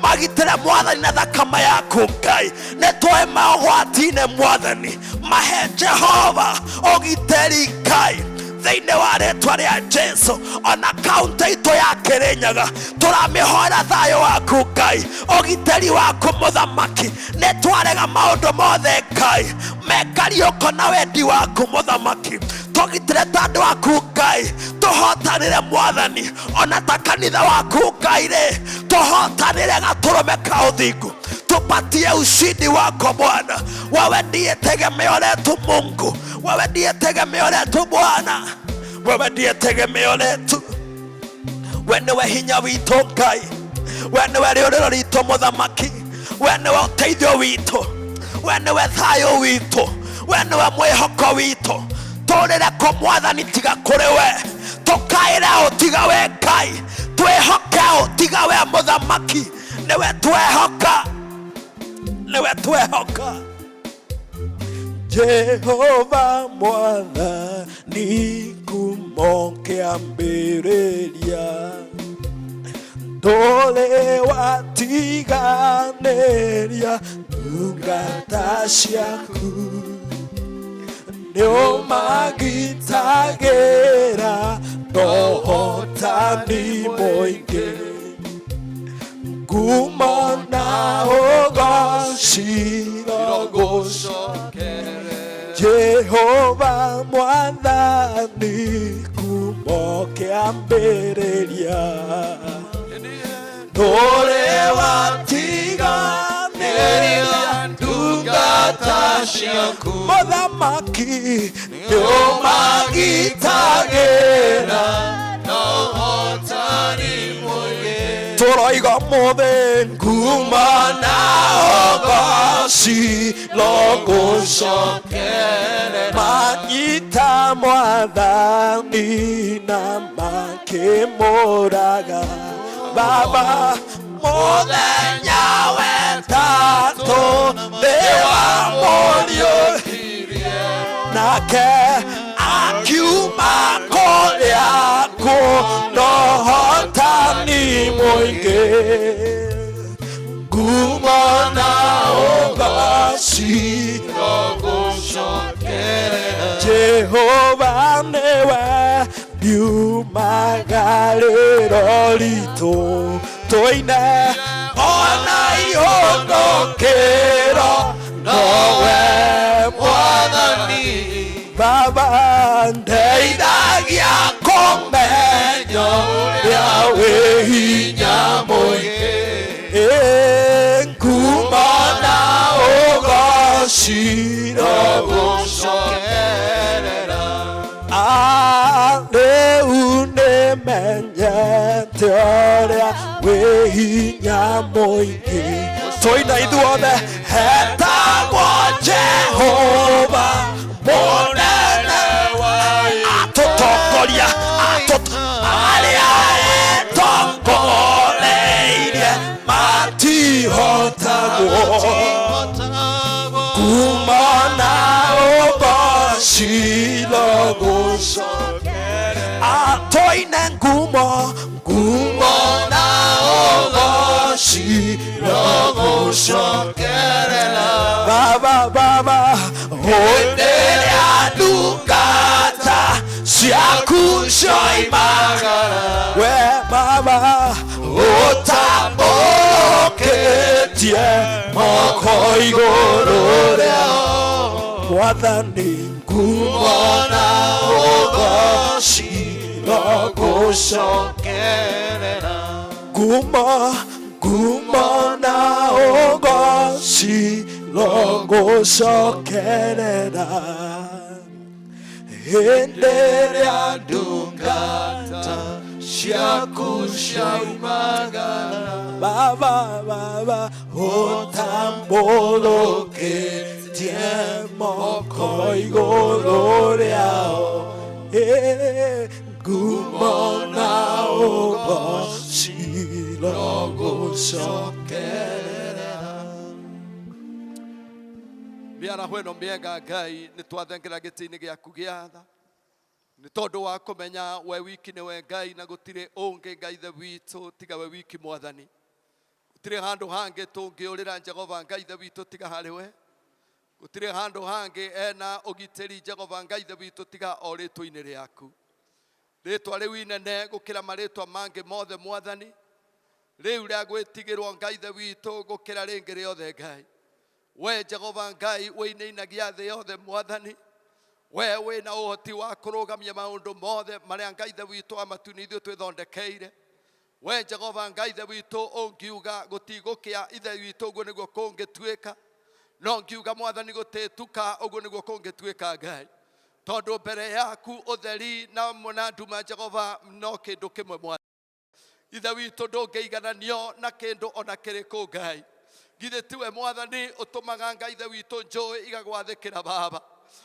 S2: magitĩre mwathani na thakame yaku Ngai nĩtũĩ maũgwati-inĩ mwathani mahe Jehova ũgitĩri Ngai thĩinĩ wa rĩĩtwa rĩa Jesũ ona kaũntĩ itũ ya Kĩrĩnyaga tũramĩhoera thayũ waku Ngai ũgitĩri waku mũthamaki nĩtwarega maũndũ mothe Ngai mekariũko na wendi waku mũthamaki tũgitĩre ta andũ aku Ngai tũhotanĩre mwathani ona ta kanitha waku Ngai-rĩ tũhotanĩre gatũrũme ka ũthingu
S5: utupatie ushindi wako Bwana. Wewe ndiye tegemeo letu Mungu, wewe ndiye tegemeo letu Bwana, wewe ndiye tegemeo letu. We niwe hinya witũ Ngai, we niwe rĩũrĩro ritũ Mũthamaki, we niwe ũteithio witũ, we niwe thayũ witũ, we niwe mwĩhoko witũ. Tũrĩre kũ Mwathani tiga kũrĩ we, tũkaĩre ũ tiga we Ngai, twĩhoke ũ tiga we Mũthamaki. Niwe twehoka, niwe twehoka. Jehova Mwathani kuuma kĩambĩrĩria, ndũrĩ watiganĩria ndungata ciaku. Nĩũmagitagĩra na ũhotani mũingĩ, ngumo na ũgociro gũcokere. Jehova Mwathani kuuma kĩambĩrĩria, ndũrĩ watiganĩria ndungata ciaku. Mũthamaki nĩũmagitagĩra na ũhotani mũingĩ, tũroiga mũthĩ ngumo na ũgociro gũcokerera. Manyita Mwathani na makĩmũraga. Baba mũthenya wetatũ nĩwamũriũkirie, nake akiuma kũrĩa kwĩna ũhotani mũingĩ, ngumo na ũgociro gũcokerera. Jehova nĩwe ndiumagarĩro ritũ, tũine ona ihũthũkĩro nowe Mwathani. Baba ndeithagia kũmenya ũrĩa wĩ hinya mũingĩ, ngumo na ũgociro gũcokerera. Rĩu nĩmenyete ũrĩa wĩ hinya mũingĩ, tũina ithuothe. Hetagwo Jehova mũnene, atũtongoria arĩa etongoreirie matihotagwo. Ngumo na ũgociro gũcokerera. Tũine ngumo na ũgociro gũcokerera. Baba hĩndĩ ĩrĩa ndungata ciaku cioimagara, we Baba ũtambũrũkĩtie moko igũrũ rĩao. Mwathani ngumo na ũgociro gũcokerera. Ngumo na ũgociro gũcokerera. Hĩndĩ ĩrĩa ndungata ciaku cioimagara, Baba ũtambũrũkĩtie moko igũrũ rĩao. Ngumo na ũgociro gũcokerera. Mĩaraho ĩno mĩega Ngai nĩtwathengera gĩtĩ-inĩ gĩaku gĩa tha, nĩ tondũ wa kũmenya we wiki nĩwe Ngai na gũtirĩ ũngĩ Ngai the witũ tiga we wiki Mwathani. Gũtirĩ handũ hangĩ tũngĩũrĩra Jehova Ngai the witũ tiga harĩ we. Gũtirĩ handũ hangĩ ena ũgitĩri Jehova Ngai the witũ tiga o rĩtwa-inĩ rĩaku. Rĩtwa rĩu inene gũkĩra marĩtwa mangĩ mothe Mwathani, rĩu rĩa gwĩtigĩrwo Ngai the witũ gũkĩra rĩngĩ rĩothe Ngai. We Jehova Ngai wĩinainagia thĩ yothe Mwathani, we wĩna ũhoti wa kũrũgamia maũndũ mothe marĩa Ngai the witũ amatunithio twĩthondekeire. we Jehova Ngai ithe witũ ũngiuga gũtigũkĩa ithe witũ ũguo nĩguo kũngĩtuĩka no ngiuga Mwathani gũtĩtuka ũguo nĩguo kũngĩtuĩka Ngai tondũ mbere yaku ũtheri na nduma Jehova no kĩndũ kĩmwe Mwathani ithe witũ ndũngĩigananio na kĩndũ ona kĩrĩkũ Ngai githĩ tiwe Mwathani ũtũmaga Ngai ithe witũ njũĩ igagwathĩkĩra Baba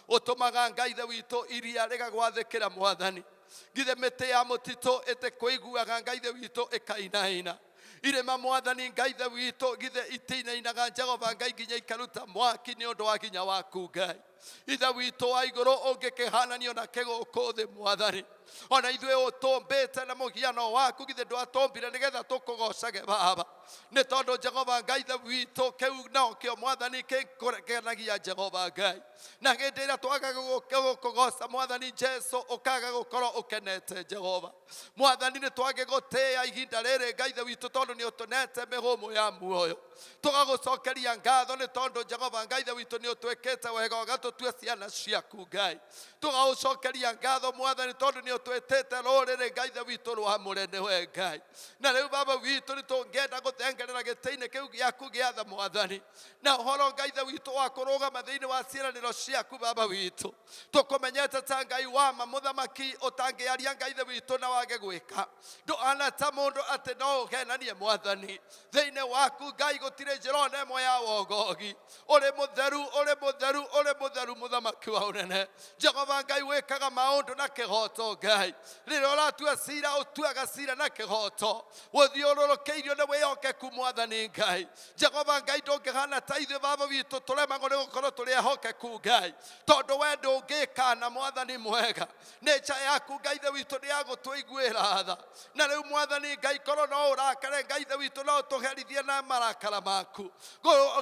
S5: ũtũmaga Ngai ithe witũ iria rĩgagwathĩkĩra Mwathani githĩ mĩtĩ ya mũtitũ ĩtĩkũiguaga Ngai ithe witũ ĩkainaina irĩma Mwathani Ngai ithe witũ githĩ itinainaga Jehova Ngai nginya ikaruta mwaki nĩ ũndũ wa hinya waku Ngai ithe witũ wa igũrũ ũngĩkĩhananio na kĩgũkũ thĩ Mwathani ona ithuĩ ũtũmbĩte na mũhiano waku githĩ ndwatũmbire nĩgetha tũkũgocage Baba nĩ tondũ Jehova Ngai ithe witũ kĩu nokĩo Mwathani kĩngenagia Jehova Ngai na hĩndĩ ĩrĩa twaga gũkũgoca Mwathani Jesu ũkaga gũkorwo ũkenete Jehova Mwathani nĩ twage gũtĩĩa ihinda rĩrĩ Ngai ithe witũ tondũ nĩ ũtũnete mĩhũmũ ya muoyo tũgagũcokeria ngatho nĩ tondũ Jehova Ngai ithe witũ nĩ ũtwĩkĩte wega ũgatũtua ciana ciaku Ngai tũgagũcokeria ngatho Mwathani tondũ nĩ ũtwĩtĩte rũrĩrĩ Ngai ithe witũ rwamũre nĩwe Ngai na rĩu Baba witũ nĩ tũngĩenda gũthengerera gĩtĩ-inĩ kĩu gĩaku gĩa tha Mwathani na ũhoro Ngai ithe witũ wa kũrũgama thĩinĩ wa ciĩranĩro ciaku Baba witũ tũkũmenyete ta Ngai wa ma mũthamaki ũtangĩaria Ngai ithe witũ na wage gwĩka ndũhana ta mũndũ atĩ no ũgenanie Mwathani thĩinĩ waku Ngai gũtirĩ njĩra ona ĩmwe ya wogogi ũrĩ mũtheru mũthamaki wa ũnene Jehova Ngai wĩkaga maũndũ na kĩhoto Ngai rĩrĩa ũratua cira ũtuaga cira na kĩhoto ũthiũrũrũkĩirio nĩ wĩhokeku Mwathani Ngai Jehova Ngai ndũngĩhana ta ithuĩ Baba witũ tũremagwo nĩ gũkorwo tũrĩ ehokeku Ngai tondũ we ndũngĩkana Mwathani mwega nature yaku Ngai ithe witũ nĩ ya gũtũiguĩra tha na rĩu Mwathani Ngai korwo no ũrakare Ngai ithe witũ no ũtũherithie na marakara maku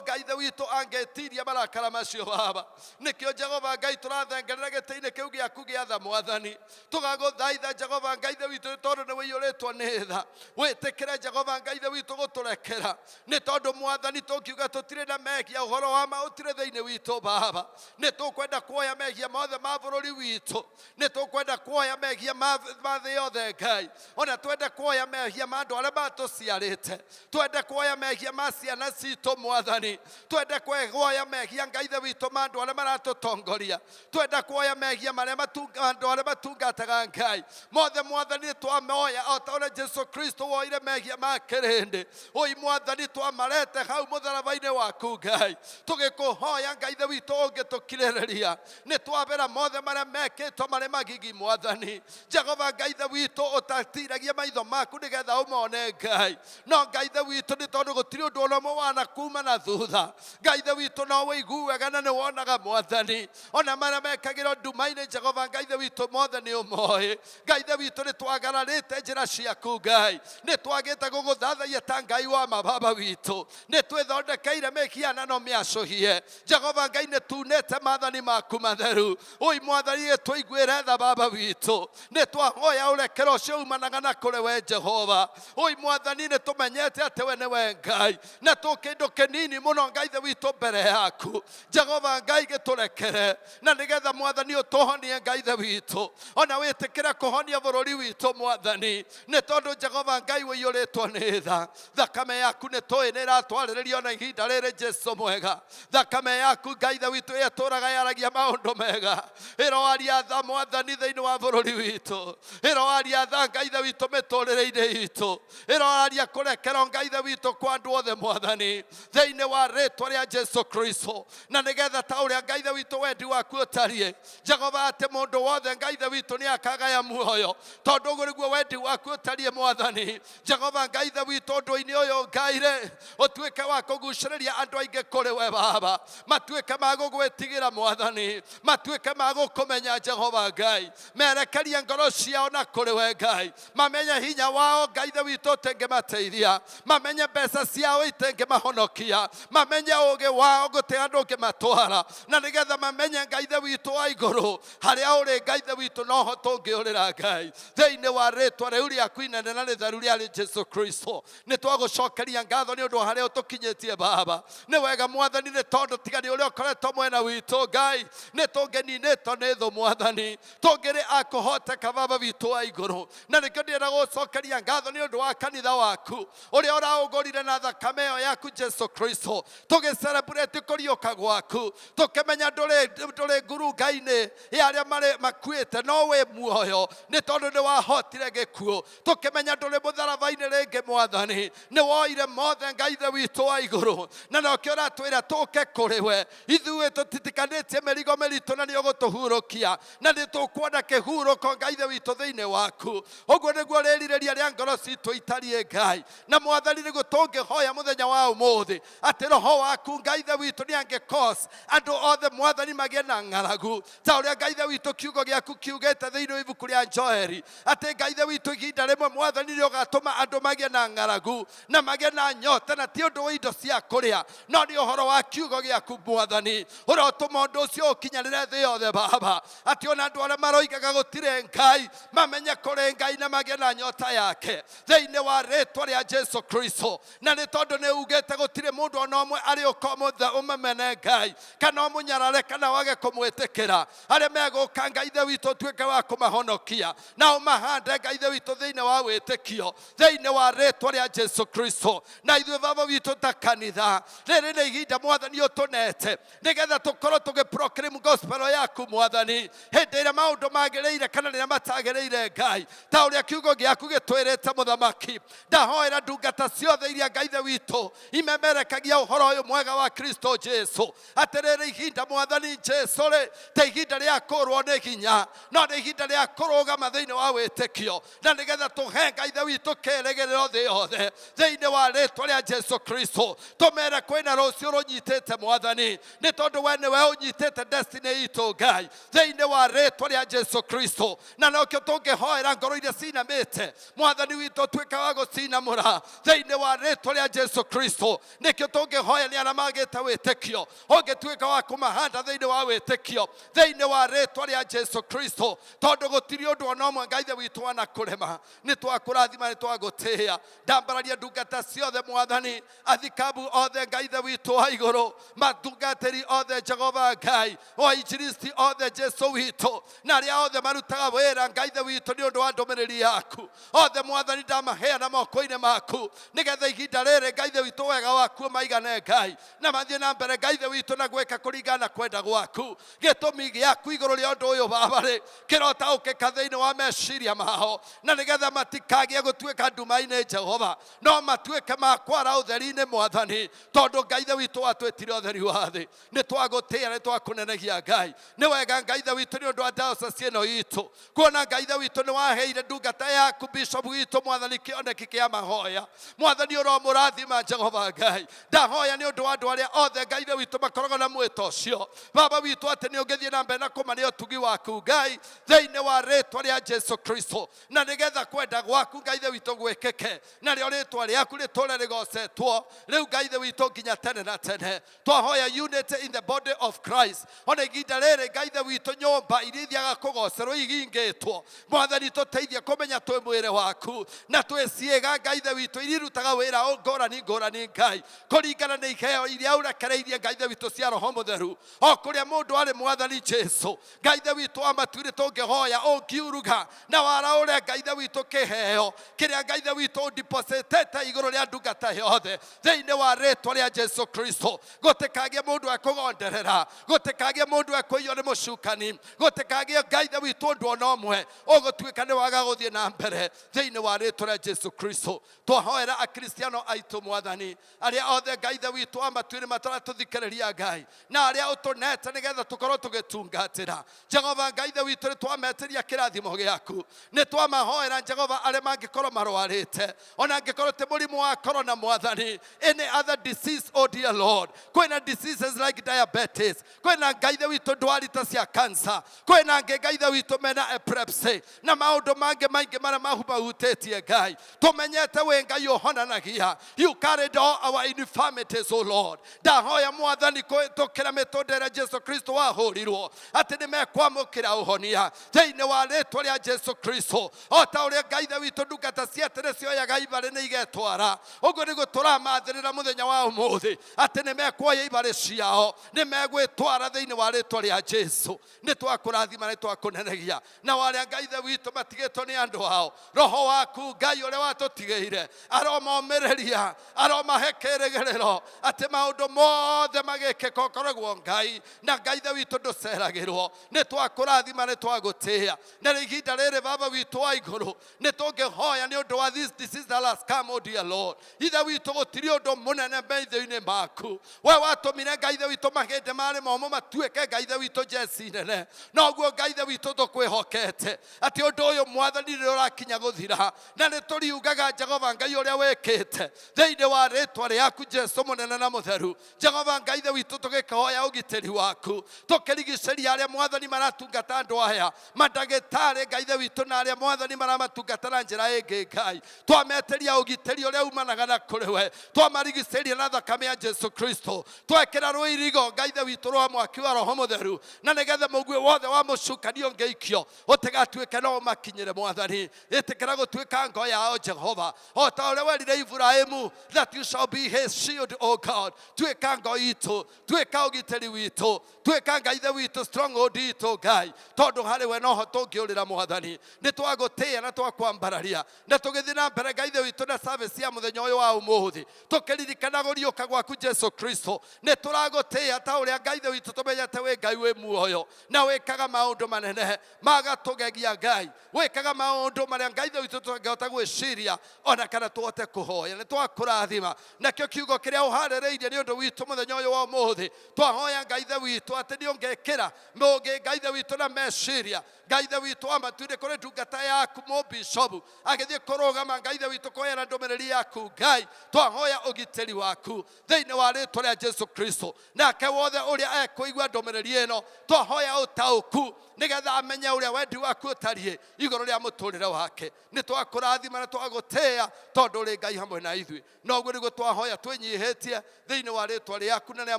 S5: Ngai ithe witũ angĩtiria marakara macio Baba nĩkĩo Jehova Ngai tũrathengerera gĩtĩ-inĩ kĩu gĩaku gĩa tha Mwathani tũgagũthaitha Jehova Ngai ithe witũ tondũ nĩ wĩiyũrĩtwo nĩ tha wĩtĩkĩre Jehova Ngai ithe witũ gũtũrekera nĩ tondũ Mwathani tũngiuga tũtirĩ na mehia ũhoro wa ma ũtirĩ thĩinĩ witũ Baba nĩ tũkwenda kuoya mehia mothe ma bũrũri witũ nĩ tũkwenda kuoya mehia ma thĩ yothe Ngai ona twende kuoya mehia ma andũ arĩa matũciarĩte twende kuoya mehia ma ciana citũ Mwathani twende kuoya mehia Ngai ithe witũ ma andũ arĩa maratũtongoria twende kuoya mehia marĩa andũ arĩa matungataga Ngai mothe Mwathani nĩ twamoya o ta ũrĩa Jesu Kristo woire mehia ma kĩrĩndĩ ũi Mwathani twamarete hau mũtharaba-inĩ waku Ngai tũgĩkũhoya Ngai ithe witũ ũngĩtũkirĩrĩria nĩ twabera mothe marĩa mekĩtwo marĩ magigi Mwathani Jehova Ngai ithe witũ ũtatiragia maitho maku nĩgetha ũmone Ngai no Ngai ithe witũ nĩ tondũ gũtirĩ ũndũ ona ũmwe wana kuma na thutha Ngai ithe witũ no wĩiguaga na nĩ wonaga Mwathani ona marĩa mekagĩrwo nduma-inĩ Jehova Ngai ithe witũ mothe nĩ ũmoĩ Ngai ithe witũ nĩ twagararĩte njĩra ciaku Ngai nĩ twagĩte gũgũthathaia ta Ngai wa mababa witũ nĩ twĩthondekeire mĩhianano mĩacũhie Jehova Ngai nĩ tunĩte maathani maku matheru ũi Mwathani tũiguĩre tha Baba witũ nĩ twahoya ũrekero ũcio umanaga na kũrĩ we Jehova ũi Mwathani nĩ tũmenyete atĩ we nĩwe Ngai na tũ kĩndũ kĩnini mũno Ngai ithe witũ mbere yaku Jehova Ngai gĩtũrekere na nĩgetha Mwathani ũtũhonie Ngai ithe witũ ona wĩtĩkĩre kũhonia bũrũri witũ Mwathani nĩ tondũ Jehova Ngai wĩiyũrĩtwo nĩ tha thakame yaku nĩ tũĩ nĩ ĩratwarĩrĩrio na ihinda rĩrĩ Jesu mwega thakame yaku Ngai ithe witũ ĩtũraga yaragia maũndũ mega ĩroaria tha Mwathani thĩinĩ wa bũrũri witũ ĩroaria tha Ngai ithe witũ mĩtũrĩre-inĩ itũ ĩroaria kũrekerwo Ngai ithe witũ kwa andũ othe Mwathani thĩinĩ wa rĩtwa rĩa Jesu Kristo na nĩgetha ta ũrĩa Ngai ithe witũ wendi waku ũtariĩ Jehova atĩ mũndũ wothe Ngai ithe witũ nĩ akagaya muoyo tondũ ũguo nĩguo wendi waku ũtariĩ Mwathani Jehova Ngai ithe witũ ũndũ-inĩ ũyũ Ngai-rĩ ũtuĩke wa kũgucĩrĩria andũ aingĩ kũrĩ we Baba matuĩke ma gũgwĩtigĩra Mwathani matuĩke ma gũkũmenya Jehova Ngai merekerie ngoro ciao na kũrĩ we Ngai mamenye hinya wao Ngai ithe witũ ũtĩngĩmateithia mamenye mbeca ciao itĩngĩmahonokia mamenye ũũgĩ wao gũtĩ andũ ũngĩmatwara na nĩgetha mamenye Ngai ithe witũ wa igũrũ harĩa ũrĩ Ngai ithe witũ noho tũngĩũrĩra Ngai thĩinĩ wa rĩtwa rĩu rĩaku inene na rĩtheru rĩa Jesu Kristo nĩ tũgũcokeria ngatho nĩ ũndũ wa harĩa ũtũkinyĩtie Baba. Nĩ wega Mwathani, nĩ tondũ tiga nĩ ũrĩa ũkoretwo mwena witũ Ngai, nĩ tũngĩninĩtwo nĩ thũ Mwathani, tũngĩrĩ akũhoteka Baba witũ wa igũrũ. Na nĩkĩo ndĩrenda gũgũcokeria ngatho nĩ ũndũ wa kanitha waku ũrĩa ũraũgũrire na thakame ĩyo yaku Jesu Kristo, tũgĩcelebrate kũriũka gwaku, tũkĩmenya ndũrĩ nguru Ngai-inĩ ya arĩa makuĩte, no wĩ muoyo nĩ tondũ nĩ wahotire gĩkuũ. Tũkĩmenya ndũrĩ mũtharaba-inĩ rĩngĩ Mwathani, nĩ woire mothe Ngai ithe witũ wa igũrũ, na nokĩo ũratwĩra tũke kũrĩ we. Ithuĩ tũtitikanĩtie mĩrigo mĩritũ na nĩ ũgũtũhurũkia, na nĩ tũkuona kĩhurũko Ngai ithe witũ thĩinĩ waku. Ũguo nĩguo rĩrirĩria rĩa ngoro citũ itariĩ Ngai. Na Mwathani, nĩguo tũngĩhoya mũthenya wa ũmũthĩ atĩ roho waku Ngai ithe witũ nĩ angĩcause andũ othe Mwathani magĩe na ng'aragu, ta ũrĩa Ngai ithe witũ kiugo gĩaku kiugĩte thĩinĩ wa ibuku rĩa Joeli, atĩ Ngai ithe witũ ihinda rĩmwe Mwathani nĩ ũgatũma andũ magĩe na ng'aragu na magĩe na nyota, na ti ũndũ wa indo cia kũrĩa, no nĩ ũhoro wa kiugo gĩaku Mwathani. Ũrotũma ũndũ ũcio ũkinyanĩre thĩ yothe Baba, atĩ ona andũ arĩa maroigaga gũtirĩ Ngai mamenye kũrĩ Ngai na magĩe na nyota yake thĩinĩ wa rĩĩtwa rĩa Jesu Kristo. Na nĩ tondũ nĩ ugĩte gũtirĩ mũndũ ona ũmwe arĩ ũkomothe ũmemene Ngai kana ũmũnyarare kana wage kũmwĩtĩkĩra. Arĩa megũka Ngai ithe witũ tuĩke wa kũmahonokia na ũmahande Ngai ithe witũ thĩinĩ wa wĩtĩkio thĩinĩ wa rĩĩtwa rĩa Jesu Kristo. Na ithuĩ Baba witũ ta kanitha, rĩrĩ nĩ ihinda Mwathani ũtũnete nĩgetha tũkorwo tũgĩproclaim gospel yaku Mwathani hĩndĩ ĩrĩa maũndũ magĩrĩire kana rĩrĩa matagĩrĩire Ngai, ta ũrĩa kiugo gĩaku gĩtwĩrĩte Mũthamaki. Ndahoera ndungata ciothe iria Ngai ithe witũ imemerekagia ũhoro ũyũ mwega wa Kristo Jesu, atĩ rĩrĩ ihinda Mwathani Jesu rĩ, ta ihinda rĩa kũrwo nĩ hinya, no nĩ ihinda rĩa kũrũgama thĩinĩ wa wĩtĩkio, na nĩgetha tũhe Ngai ithe witũ kĩĩrĩgĩrĩro thĩ yothe thĩinĩ wa rĩĩtwa rĩa Jesu Kristo. Tũmere kwĩna rũciũ rũnyitĩte Mwathani, nĩ tondũ we nĩwe ũnyitĩte destiny itũ Ngai thĩinĩ wa rĩĩtwa rĩa Jesu Kristo. Na nokĩo tũngĩhoera ngoro iria cinamĩte Mwathani witũ tuĩke wa gũcinamũra thĩinĩ wa rĩĩtwa rĩa Jesu Kristo. Nĩkĩo tũngĩhoya nĩ arĩa magĩte wĩtĩkio ũngĩtuĩka wa kũmahanda thĩinĩ wa wĩtĩkio thĩinĩ wa rĩĩtwa rĩa Jesu Kristo, tondũ gũtirĩ ũndũ ona ũmwe Ngai ithe witũ wanakũrema. Nĩ twakũrathima, nĩ twagũtĩĩa. Ndambararia ndungata ciothe Mwathani, athikabu othe Ngai ithe witũ wa igũrũ, matungatĩri othe Jehova Ngai, wainjilisti othe Jesu witũ, na arĩa othe marutaga wĩra Ngai ithe witũ nĩ ũndũ wa ndũmĩrĩri yaku othe Mwathani, ndamaheana moko-inĩ maku nĩgetha ihinda rĩrĩ Ngai ithe witũ wega waku maigane Ngai, na mathiĩ na mbere Ngai ithe witũ na gwĩka kũringana na kwenda gwaku. Gĩtũmi gĩaku igũrũ rĩa ũndũ ũyũ Baba rĩ, kĩrotaũkĩka thĩinĩ wa meciria mao, na nĩgetha matikagĩe gũtuĩka nduma-inĩ Jehova, no matuĩke ma kwara ũtheri-inĩ Mwathani, tondũ Ngai ithe witũ watwĩtire ũtheri wa thĩ. Nĩ twagũtĩĩa, nĩ twakũnenegia Ngai. Nĩ wega Ngai ithe witũ nĩ ũndũ wa diocese ĩno itũ, kuona Ngai ithe witũ nĩ waheire ndungata yaku Bishop witũ Mwathani kĩoneki kĩa mahoya. Mwathani ũromũrathima Jehova Ngai. Ndahoya nĩ ũndũ wa andũ arĩa othe Ngai ithe witũ makoragwo na mwĩto ũcio Baba witũ, atĩ nĩ ũngĩthiĩ na mbere na kũmane ũtugi waku Ngai thĩinĩ wa rĩĩtwa rĩa Jesu Kristo, na nĩgetha kwenda gwaku Ngai ithe witũ gwĩkĩke, narĩo rĩĩtwa rĩaku rĩtũũre rĩgocetwo rĩu Ngai ithe witũ nginya tene na tene. Twahoya unity in the body of Christ. Ona ihinda rĩrĩ Ngai ithe witũ nyũmba iria ithiaga kũgocerwo ihingĩtwo Mwathani, tũteithie kũmenya twĩ mwĩrĩ waku na twĩ ciĩga Ngai ithe witũ iria irutaga wĩra ngũrani ngũrani Ngai, kũringana na iheo iria ũrekereirie Ngai ithe witũ cia Roho Mũtheru o kũrĩa mũndũ arĩ Mwathani Jesu. Ngai ithe witũ wa matuĩrĩ tũngĩhoya ũngiuruga na waraũre Ngai ithe witũ kĩheo kĩrĩa Ngai ithe witũ ũndipocetete igũrũ rĩa ndungata yothe thĩinĩ wa rĩĩtwa rĩa Jesu Kristo. Gũtikagĩe mũndũ ekũgonderera, gũtikagĩe mũndũ ekũiywo nĩ mũcukani, gũtikagĩe Ngai ithe witũ ũndũ ona ũmwe ũgũtuĩka nĩ waga gũthiĩ na mbere thĩinĩ wa rĩĩtwa rĩa Jesu Kristo. Twahoera akristiano aitũ Mwathani, arĩa othe Ngai ithe witũ wa matuĩrĩ mataratũthikĩrĩria Ngai, na arĩa ũtũnete nĩgetha tũkorwo tũgĩtungatĩra Jehova Ngai ithe witũ, nĩ twametĩria kĩrathimo gĩaku. Nĩ twamahoera Jehova arĩa mangĩkorwo marwarĩte, ona angĩkorwo ti mũrimũ wa corona Mwathani, any other disease, oh dear Lord. Kwĩna diseases like diabetes, kwĩna Ngai ithe witũ ndwari ta cia cancer, kwĩna angĩ Ngai ithe witũ mena epilepsy na maũndũ mangĩ maingĩ marĩa mahutĩtie Ngai. Tũmenyete wĩ Ngai ũhonanagia. You carried all our infirmities, oh Lord. Ndahoya Mwathani kũhĩtũkĩra mĩtũndĩre Jesu Kristo wahũrirwo, atĩ nĩ mekwamũkĩra ũhonia thĩinĩ wa rĩĩtwa rĩa Jesu Kristo, o ta ũrĩa Ngai ithe witũ ndungata ciake nĩ cioyaga ibarĩ nĩ igetwara uguo niguo turamathirira muthenya wa umuthi ati nimekuoya ibare ciao nimegwitwara thiini wa ritwa ria Jesu ni twakurathima ni twakunenegia na waria Ngai ithe witu matigitwo ni andu ao roho waku Ngai uria watutigeire aromomiriria aromahe kĩrĩgĩrĩro ati maundu mothe magikika ukoragwo Ngai na Ngai ithe witu nduceragirwo ni twakurathima ni twagutia na ihinda rĩrĩ baba witu wa iguru ni tungihoya ni undu wa this is the last come, oh dear Lord. Ithe witu gutiri undu munene maitho-ini maku we watumire Ngai ithe witu mahinde mari momo matuike Ngai ithe witu jesi nene na uguo Ngai ithe witu tukwihokete ati undu uyu mwathani ri urakinya guthira na ni turiugaga Jehova Ngai uria wikite thiini wa ritwa riaku Jesu munene na mutheru Jehova Ngai ithe witu tugikahoya ugitiri waku tukirigiceria aria mwathani maratungata andu aya mandagitari Ngai ithe witu na aria mwathani maramatungata na njira ingi Ngai twameteria ugitiri uria umanaga na kuri we twamarigiceria na thakame ya Jesu Kristo twekira rwirigo Ngai ithe witu rwa mwaki wa roho mutheru na nigetha mugue wothe wa mucukanio ngeikio utigatuike no makinyire mwathani itikira gutuika ngo yao Jehova o ta uria werire Ibrahimu that you shall be his shield, O God. Tuika ngo itu tuika ugitiri witu tuika Ngai ithe witu stronghold itu Ngai tondu hari we no ho tungiurira mwathani ni twagutia na twakwambararia na tugithi na mbere Ngai ithe witu na service ya muthenya uyu wa umuthi tukiririkana guriuka gwaku Jesu Kristo ni turagutia ta uria Ngai ithe witu tumenyete we Ngai we muoyo na wikaga maundu manene magatugegia Ngai wikaga maundu maria Ngai ithe witu tungihota gwiciria ona kana tuhote kuhoya ni twakurathima nakio kiugo kiria uhaririirie ni undu witu muthenya uyu wa umuthi twahoya Ngai ithe witu ati ni ungekira mugi Ngai ithe witu na meciria Ngai ithe witu amatuire kuri ndungata yaku mo bishop agithie kurugama Ngai ithe witu kuhera ndumiriri yaku Ngai twahoya ugitiri waku thiini wa ritwa ria Jesu Kristo nake wothe uria ekuigua ndumiriri ino twahoya utauku nigetha amenye uria wendi waku utarie iguru ria muturire wake ni twakurathima na twagutia tondu uri Ngai hamwe na ithui noguo niguo twahoya twinyihitie thiini wa ritwa riaku na ria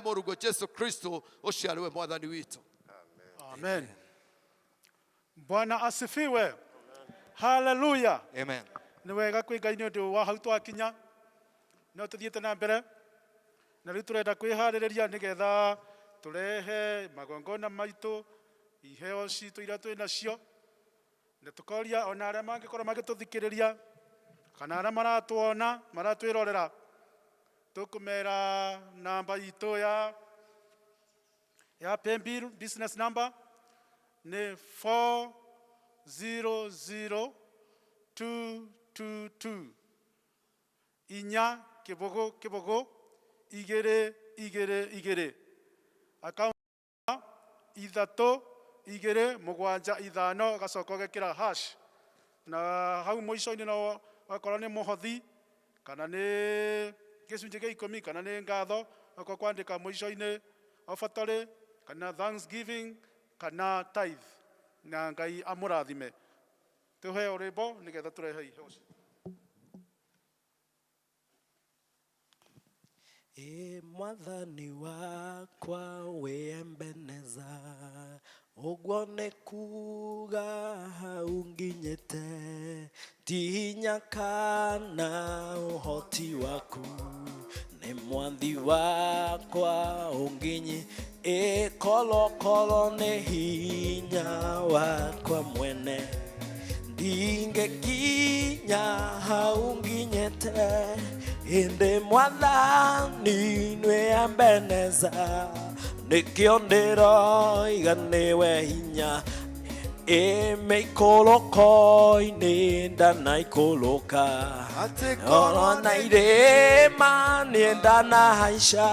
S5: murugo Jesu Kristo uciariwe mwathani witu.
S3: Amen. Bwana asifiwe. Hallelujah.
S7: Amen.
S3: Ni wega kwi Ngai ni undu wa hau twakinya no tuthiete na mbere na riu turenda kwihariria nigetha turehe magongona maitu iheo citu iria twina cio na tukoria ona aria mangikorwo magituthikiriria kana aria maratuona maratwirorera tukumera namba itu ya PayBill business number ni 400222 inya kibogo igere account ithatu igere mugwanja ithano gacoko gekira hash na hau muico-ini no wakorwo ni muhothi kana ni gicunji gia 10 kana ni ngatho oko kwandika muico-ini ofatore kana thanksgiving kana tithe na Ngai amurathime tuhe urimbo nigetha turehe iheo.
S2: Mwathani wakwa wembeneza uguo ni kuga hau nginyite ti hinya kana uhoti waku ni mwathi wakwa unginyi kolo ni hinya wakwa mwene ndingekinya hau nginyite inde mwathani nĩambeneza nĩkĩo ndĩroiga nĩwe hinya mĩikũrũko-inĩ ndanaikũrũka ona irĩma nĩ ndanahaica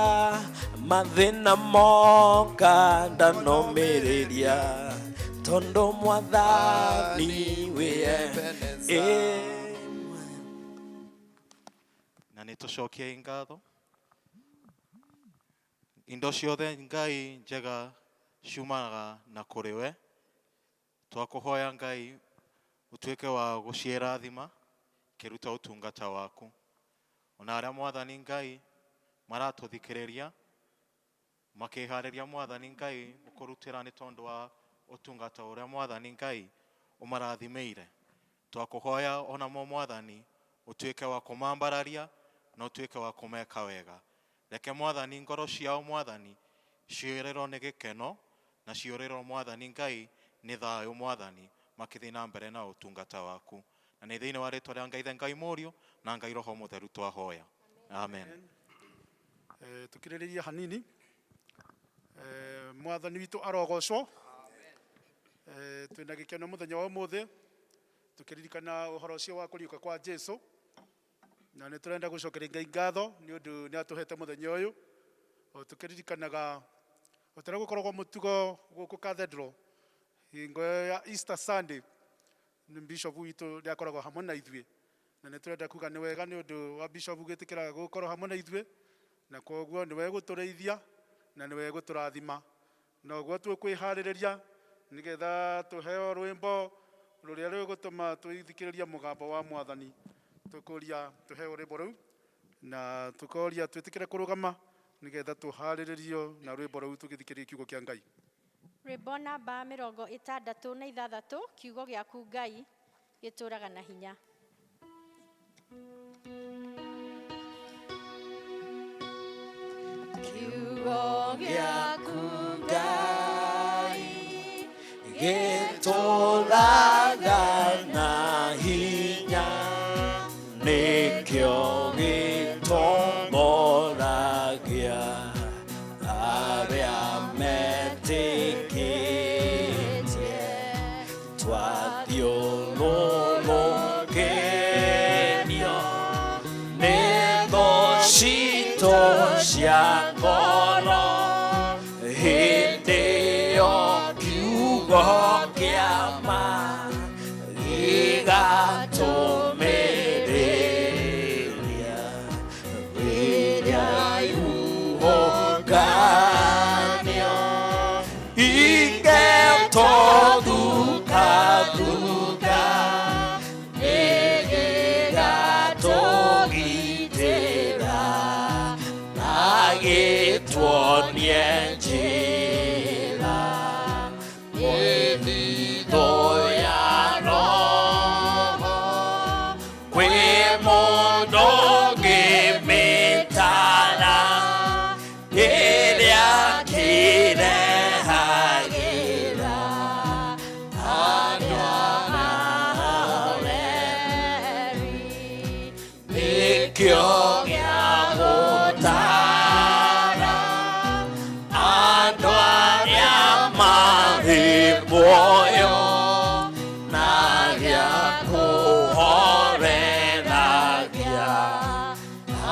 S2: mathĩna moka ndanomĩrĩria tondũ mwathani wĩye
S7: na nitucokie ngatho indo ciothe Ngai njega ciumaga na kuri we twakuhoya Ngai utuike wa guciirathima kiruta utungata waku ona aria mwathani Ngai maratuthikiriria makihariria mwathani Ngai ukurutira ni tondu wa utungata uria mwathani Ngai umarathimeire twakuhoya ona mo mwathani
S8: utuike wa kumambararia na utuike wa kumeka wega. Reke Mwathani ngoro ciao Mwathani ciorerwo nĩ gĩkeno na ciorerwo Mwathani Ngai nĩ thayũ Mwathani makĩthiĩ na mbere na ũtungata waku. Na nĩ thĩinĩ wa rĩĩtwa rĩa Ngai Ithe Ngai Mũriũ na Ngai Roho Mũtheru twahoya. Amen.
S3: Tukirĩrĩria hanini. Mwathani witũ arogocwo. Twĩna gĩkeno mũthenya wa ũmũthĩ tukĩririkana ũhoro ũcio wa kũriũka kwa Jesũ, na nĩ tũrenda gũcokeria Ngai ngatho nĩ ũndũ nĩ atũhete mũthenya ũyũ. Tukĩririkanaga ũtara gũkoragwo mũtugo gũkũ Cathedral hingo ya Easter Sunday, Bishop witũ nĩ akoragwo hamwe na ithuĩ, na nĩ tũrenda kuga nĩ wega nĩ ũndũ wa Bishop gwĩtĩkĩra gũkorwo hamwe na ithuĩ, na koguo nĩ wega gũtũrĩithia na nĩ wega gũtũrathima. Na ũguo tũkwĩharĩrĩria nĩgetha tũheo rwĩmbo rũrĩa rũgũtũma twĩthikĩrĩria mũgambo wa Mwathani. Tũkũria tũheo rwĩmbo rũu na tũkoria twĩtĩkĩre kũrũgama nĩgetha tũharĩrĩrio na rwĩmbo rũu tũgĩthikĩrĩria kiugo kĩa Ngai.
S1: Rwĩmbo namba 66, kiugo gĩaku Ngai gĩtũũraga na hinya. Kiugo gĩaku Ngai
S2: gĩtũũraga na hinya, nĩkĩo gĩtongoragia arĩa metĩkĩtie. Twathiũrũrũkĩrio nĩ thũ citũ cia ngoro, hĩndĩ ĩyo kiugo kĩa ma gĩgatũmĩrĩria rĩrĩa ihuhũkanio igetũthukathuka, nĩgĩgatũgitĩra na gĩtuonie njĩra. Mĩthithũ ya Roho kwĩ mũndũ ngĩmĩtara, ĩrĩa kĩrehagĩra andũ areri. Nĩkĩo gĩa gũtara andũ arĩa marĩ muoyo na gĩa kũhoreragia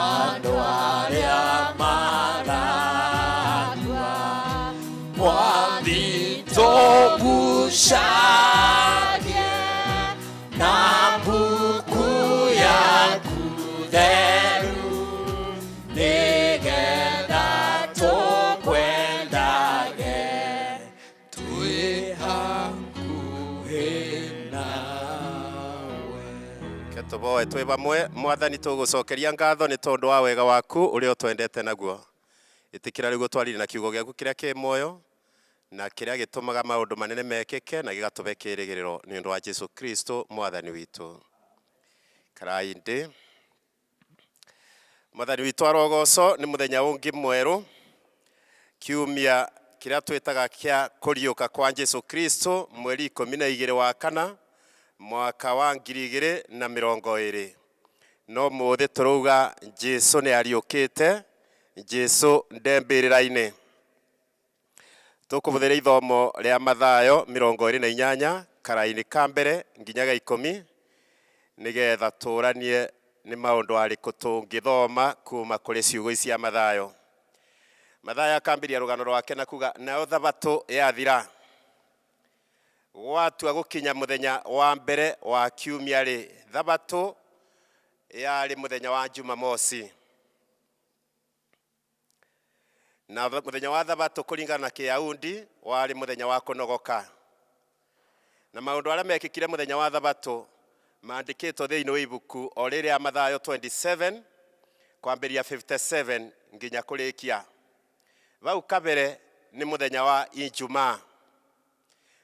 S2: andũ arĩa marakua. Mwathi tũgucagie na mbuku yaku theru, nĩgetha tũkwendage twĩ hakuhĩ nawe.
S4: Ke tũboe twĩ bamwe. Mwathani tũgũcokeria ngatho nĩ tondũ wa wega waku ũrĩa ũtwendete naguo. Ĩtĩkĩra rĩu gũtwarĩria na kiugo gĩaku kĩrĩa kĩ muoyo na kĩrĩa gĩtũmaga maũndũ manene mekĩke na gĩgatũbe kĩĩrĩgĩrĩro nĩ ũndũ wa Jesũ Kristo Mwathani witũ. Karai ndĩ. Mwathani witũ arogoco nĩ mũthenya ũngĩ mwerũ, kiumia kĩrĩa twĩtaga kĩa kũriũka kwa Jesũ Kristo, mweri 12 wa kana mwaka wa 2020. No mũthĩ tũrauga Jesũ nĩ ariũkĩte, Jesũ ndembĩrĩra-inĩ. Tũkũbũthĩra ithomo rĩa Mathayo 28 karaini ka mbere nginya ga 10, nĩgetha tũranie nĩ maũndũ arĩkũ tũngĩthoma kuma kũrĩ ciugo cia Mathayo. Mathayo akambĩrĩria rũgano rwake na kuga, nayo thabatũ yathira, gwatua gũkinya mũthenya wa mbere wa kiumia rĩ, thabatũ yarĩ mũthenya wa Jumamosi. Na mũthenya wa thabatũ kũringana na Kĩyahudi warĩ mũthenya wa kũnogoka. Na maũndũ arĩa mekĩkire mũthenya wa thabatũ maandĩkĩtwo thĩinĩ wa ibuku o rĩrĩa Mathayo 27 kwambĩrĩria 57 nginya kũrĩkia. Vau kabere nĩ mũthenya wa Ijumaa.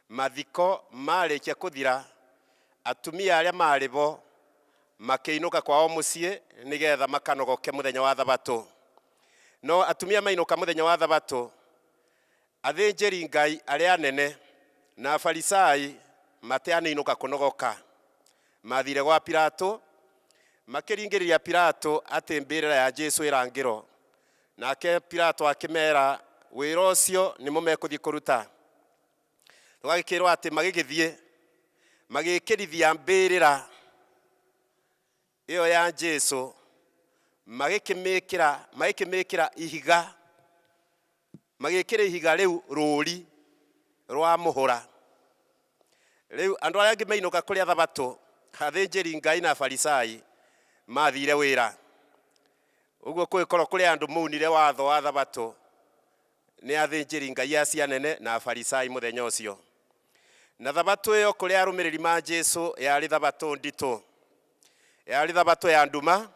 S4: Mathiko marĩkia kũthira, atumia arĩa marĩ bo makĩinũka kwao mũciĩ nĩgetha makanogoke mũthenya wa thabatũ. No atumia mainũka mũthenya wa thabatũ, athĩnjĩri Ngai arĩa anene na Afarisai mateanĩinũka kũnogoka. Mathire gwa Pilato, makĩringĩrĩria Pilato atĩ mbĩrĩra ya Jesu ĩrangĩrwo. Nake Pilato akĩmera wĩra ũcio nĩmo mekũthiĩ kũruta. Tũgagĩkĩrwo atĩ magĩgĩthiĩ magĩkĩrithia mbĩrĩra ĩyo ya Jesu, magĩkĩmĩkĩra ihiga, magĩkĩra ihiga rĩu rũũri rwa mũhũra. Rĩu andũ arĩa angĩ mainũka kũrĩa thabatũ, athĩnjĩri Ngai na Afarisai mathire wĩra. Ũguo kũgĩkorwo kũrĩ andũ maunire watho wa thabatũ nĩ athĩnjĩri Ngai acio anene na Afarisai mũthenya ũcio. Na thabatũ ĩyo kũrĩ arũmĩrĩri ma Jesu yarĩ thabatũ nditũ. Yarĩ thabatũ ya nduma,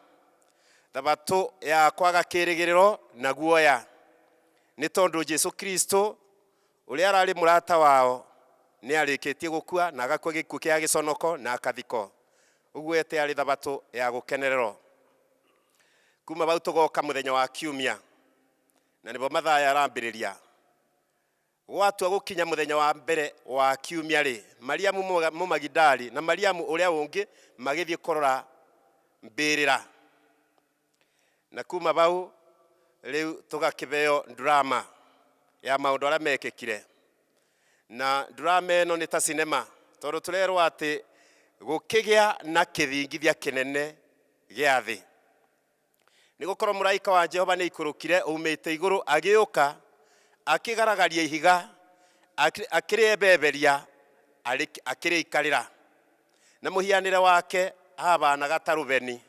S4: thabatũ ya kwaga kĩĩrĩgĩrĩro na guoya. Nĩ tondũ Jesu Kristo ũrĩa ararĩ mũrata wao nĩ arĩkĩtie gũkua na agakua gĩkuũ kĩa gĩconoko na akathikwo. Ũguo yarĩ thabatũ ya gũkenererwo. Kuma bau tũgoka mũthenya wa Kiumia, na nĩbo mathaya arambĩrĩria. Gwatua gũkinya mũthenya wa mbere wa Kiumia rĩ, Mariamu Mũmagidali na Mariamu ũrĩa ũngĩ magĩthiĩ kũrora mbĩrĩra. Na kuma bau rĩu tũgakĩbeo drama ya maũndũ arĩa mekĩkire. Na drama ĩno nĩ ta sinema, tondũ tũrerwo atĩ gũkĩgĩa na kĩthingithia kĩnene gĩa thĩ. Nĩgũkorwo mũraika wa Jehova nĩ ikũrũkire oimĩte igũrũ agĩũka akĩgaragaria ihiga, akĩrĩembeberia, akĩrĩikarĩra. Na mũhianĩre wake habanaga ta rũbeni,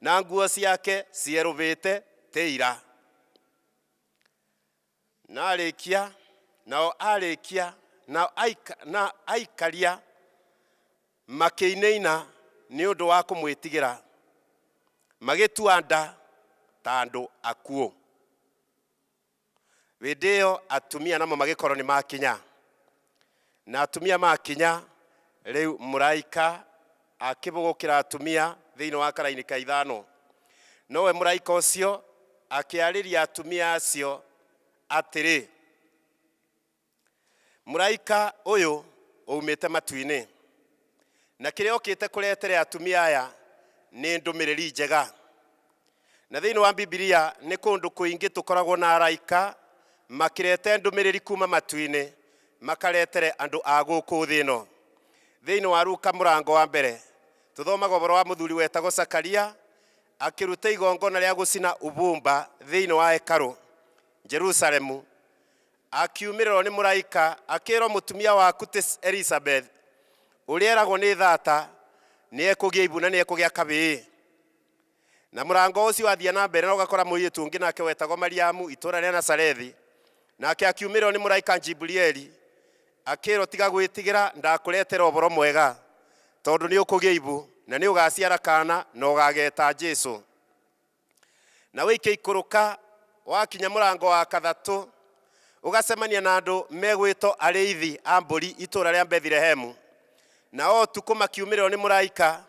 S4: na nguo ciake cierũbĩte teira. Na arĩkia, na aikaria makĩinaina nĩ ũndũ wa kũmwĩtigĩra, magĩtua nda ta andũ akuũ. Hĩndĩ ĩyo atumia namo magĩkorwo nĩ makinya. Na atumia makinya, rĩu mũraika akĩbũgũkĩra atumia thĩinĩ wa karaini ka ithano. Nowe mũraika ũcio akĩarĩria atumia acio atĩrĩ, mũraika ũyũ oimĩte matu-inĩ, na kĩrĩa okĩte kũretere atumia aya nĩ ndũmĩrĩri njega. Na thĩinĩ wa Biblia nĩ kũndũ kũingĩ tũkoragwo na araika makĩrete ndũmĩrĩri kuma matu-inĩ makaretere andũ a gũkũ thĩ ĩno. Thĩinĩ wa Luka mũrango wa mbere tũthomaga ũhoro wa mũthuri wetagwo Zakaria akĩruta igongona rĩa gũcina ubumba thĩinĩ wa hekarũ Jerusalemu. Akiumĩrĩrwo nĩ mũraika akĩrwo mũtumia waku Elizabeth ũrĩa eragwo nĩ thata nĩ ekũgĩa ibu na nĩ ekũgĩa kabĩĩ. Na mũrango ũcio wathiĩ na mbere na ũgakora mũirĩtu ũngĩ nake wetagwo Mariamu itũũra rĩa Nazarethi. Nake akiumĩrĩrwo nĩ mũraika Jibrieli akĩrwo tiga gwĩtigĩra, ndakũretera ũhoro mwega, tondũ nĩ ũkũgĩa ibu na nĩ ũgaciara kana na ũgageta Jesu. Na wĩikĩikũrũka wakinya mũrango wa kathatũ ũgacemania na andũ megwĩtwo arĩithi a mbũri itũũra rĩa Bethlehemu. Na o tukũ makiumĩrĩrwo nĩ mũraika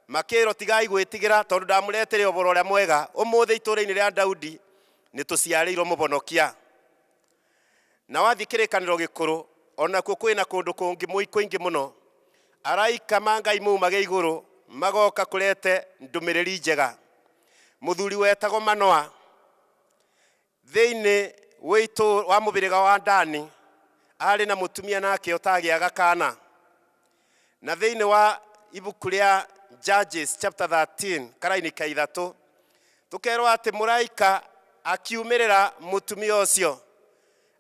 S4: makĩrwo tigai gwĩtigĩra, tondũ ndamũretere ũhoro ũrĩa mwega, ũmũthĩ itũũra-inĩ rĩa Daudi nĩ tũciarĩirwo mũhonokia. Na wathiĩ kĩrĩkanĩro gĩkũrũ onakuo kwĩna kũndũ kũngĩ kũingĩ mũno, araika ma Ngai maumaga igũrũ magoka kũrete ndũmĩrĩri njega. Mũthuri wetagwo Manoa thĩinĩ wa mũbĩrĩga wa Dani arĩ na mũtumia nake ũtagĩaga kana. Na thĩinĩ wa ibuku rĩa Judges chapter 13 karaini ka ithatũ tũkerwo atĩ mũraika akiumĩrĩra mũtumia ũcio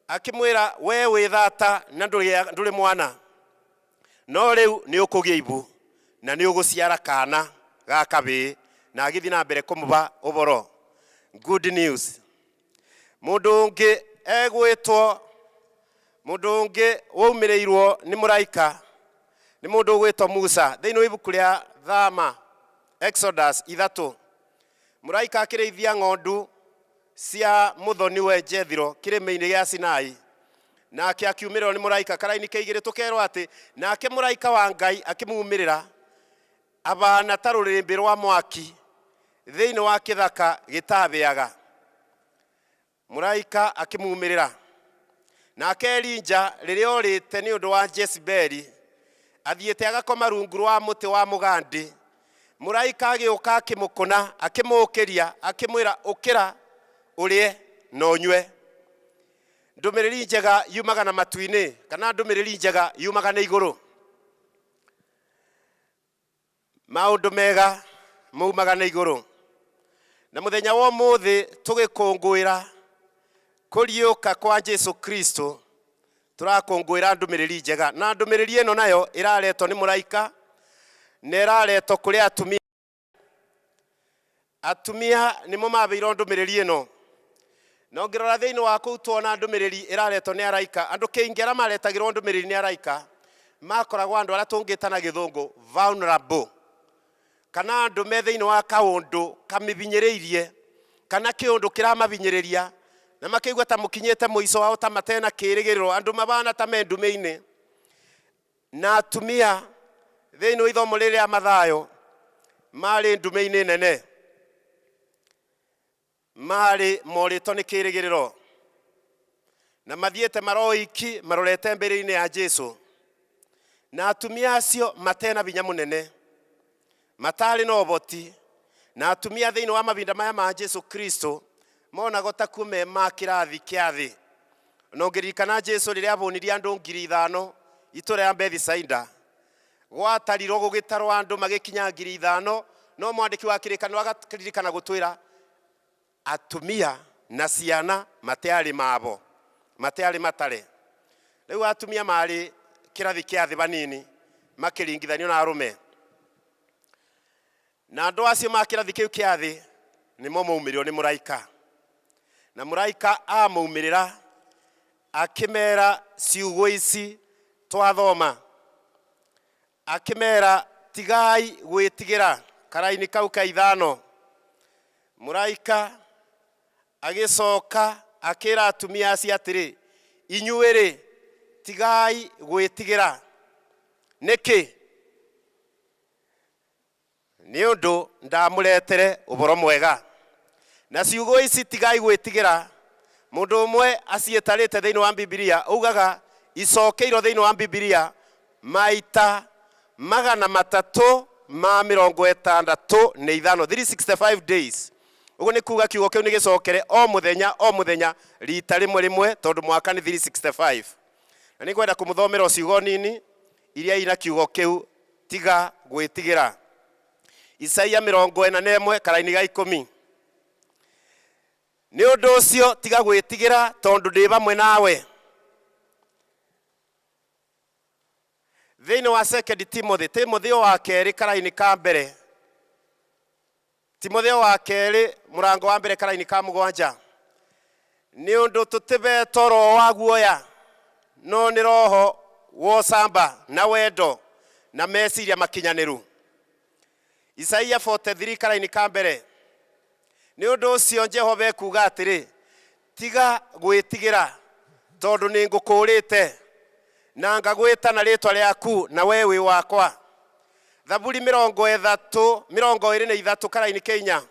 S4: akĩmwĩra, we wĩ thata na ndũrĩ mwana, no rĩu nĩ ũkũgĩa ibu na nĩ ũgũciara kana ga kabĩĩ. Na agĩthiĩ na mbere kũmũba ũboro. Good news. Mũndũ ũngĩ egwĩtwo, mũndũ ũngĩ waumĩrĩirwo nĩ mũraika nĩ mũndũ ũgwĩtwo Musa. Thĩinĩ wa ibuku rĩa Thama Exodus 3 mũraika akĩrĩithia ng'ondu cia mũthoniwe Jethiro kĩrĩma-inĩ gĩa Sinai. Nake akiumĩrĩrwo nĩ mũraika karaini ka igĩrĩ tũkerwo atĩ nake mũraika wa Ngai akĩmumĩrĩra abana ta rũrĩrĩmbĩ rwa mwaki thĩinĩ wa kĩthaka gĩtabĩaga. Mũraika akĩmumĩrĩra, nake Elija rĩrĩa orĩte nĩ ũndũ wa Jezebeli athiĩte agakoma rungu rwa mũtĩ wa mũgandi, mũraika agĩũka akĩmũkũna akĩmũũkĩria akĩmwĩra, ũkĩra ũrĩe na ũnyue. Ndũmĩrĩri njega yumaga na matu-inĩ, kana ndũmĩrĩri njega yumaga na igũrũ. Maũndũ mega maumaga na igũrũ. Na mũthenya wa ũmũthĩ tũgĩkũngũĩra kũriũka kwa Jesu Kristo, tũrakũngũĩra ndũmĩrĩri njega, na ndũmĩrĩri ĩno nayo ĩraretwo nĩ mũraika na ĩraretwo kũrĩ atumia. Atumia nĩmo mabeirwo ndũmĩrĩri ĩno. Na ũngĩrora thĩinĩ wa kũu tuona ndũmĩrĩri ĩraretwo nĩ araika, andũ kĩingĩ arĩa maretagĩrwo ndũmĩrĩri nĩ araika makoragwo andũ arĩa tũngĩta na gĩthũngũ vulnerable, kana andũ me thĩinĩ wa kaũndũ kamĩbinyĩrĩirie, kana kĩũndũ kĩramabinyĩrĩria na makĩigua ta mũkinyĩte mũico wao ta matena kĩĩrĩgĩrĩro, andũ mabana ta me ndume-inĩ. Na atumia thĩinĩ wa ithomo rĩrĩa Mathayo marĩ ndume-inĩ nene, marĩ morĩtwo nĩ kĩĩrĩgĩrĩro, na mathiĩte maroiki marorete mbere-inĩ ya Jesu. Na atumia acio matena binya mũnene, matarĩ na ũboti, na atumia thĩinĩ wa mabinda maya ma Jesu Kristo monago ta kume ma kĩrathi kĩa thĩ. Na ũngĩririkana Jesu rĩrĩa abũnirie andũ 5,000 itũũra rĩa Bethisaida, gwatarirwo gũgĩtarwo andũ magĩkinya 5,000, no mwandĩki wa kĩrĩkanĩro agaririkana gũtwĩra atumia na ciana matiarĩ mabo, matiarĩ matare. Rĩu atumia marĩ kĩrathi kĩa thĩ banini makĩringithanio na arũme. Na andũ acio ma kĩrathi kĩu kĩa thĩ nĩmo maumĩrĩrwo nĩ mũraika. Na mũraika amaumĩrĩra akĩmera ciugo ici twathoma, akĩmera tigai gwĩtigĩra karaini kau ka 5. Mũraika agĩcoka akĩra atumia acio atĩrĩ, inyuĩ-rĩ tigai gwĩtigĩra. Nĩkĩ? Nĩ ũndũ ndamũretere ũboro mwega. Na ciugo ici tigai gwĩtigĩra, mũndũ ũmwe aciĩtarĩte thĩinĩ wa Bibilia, augaga icokeirwo thĩinĩ wa Bibilia maita 365 365 days. Ũguo nĩ kuuga kiugo kĩu nĩ gĩcokere o mũthenya rita rĩmwe tondũ mwaka nĩ 365. Na nĩ kwenda kũmũthomera ciugo nini iria ina kiugo kĩu tiga gwĩtigĩra. Isaia 41 karaini ga 10. Nĩ ũndũ ũcio tiga gwĩtigĩra tondũ ndĩ bamwe nawe. Thĩinĩ wa 2 Timotheo wa kerĩ karaini ka mbere, Timotheo wa kerĩ mũrango wa mbere karaini ka 7. Nĩ ũndũ tũtibetwo roho wa guoya, no nĩ roho wa ũcamba na wendo na meciria makinyanĩru. Isaia 43 karaini ka mbere. Nĩ ũndũ ũcio Jehova ekuuga atĩrĩ, tiga gwĩtigĩra tondũ nĩ ngũkũũrĩte na ngagwĩta na rĩĩtwa rĩaku na we wĩ wakwa. Zaburi 23 karaini ka 4.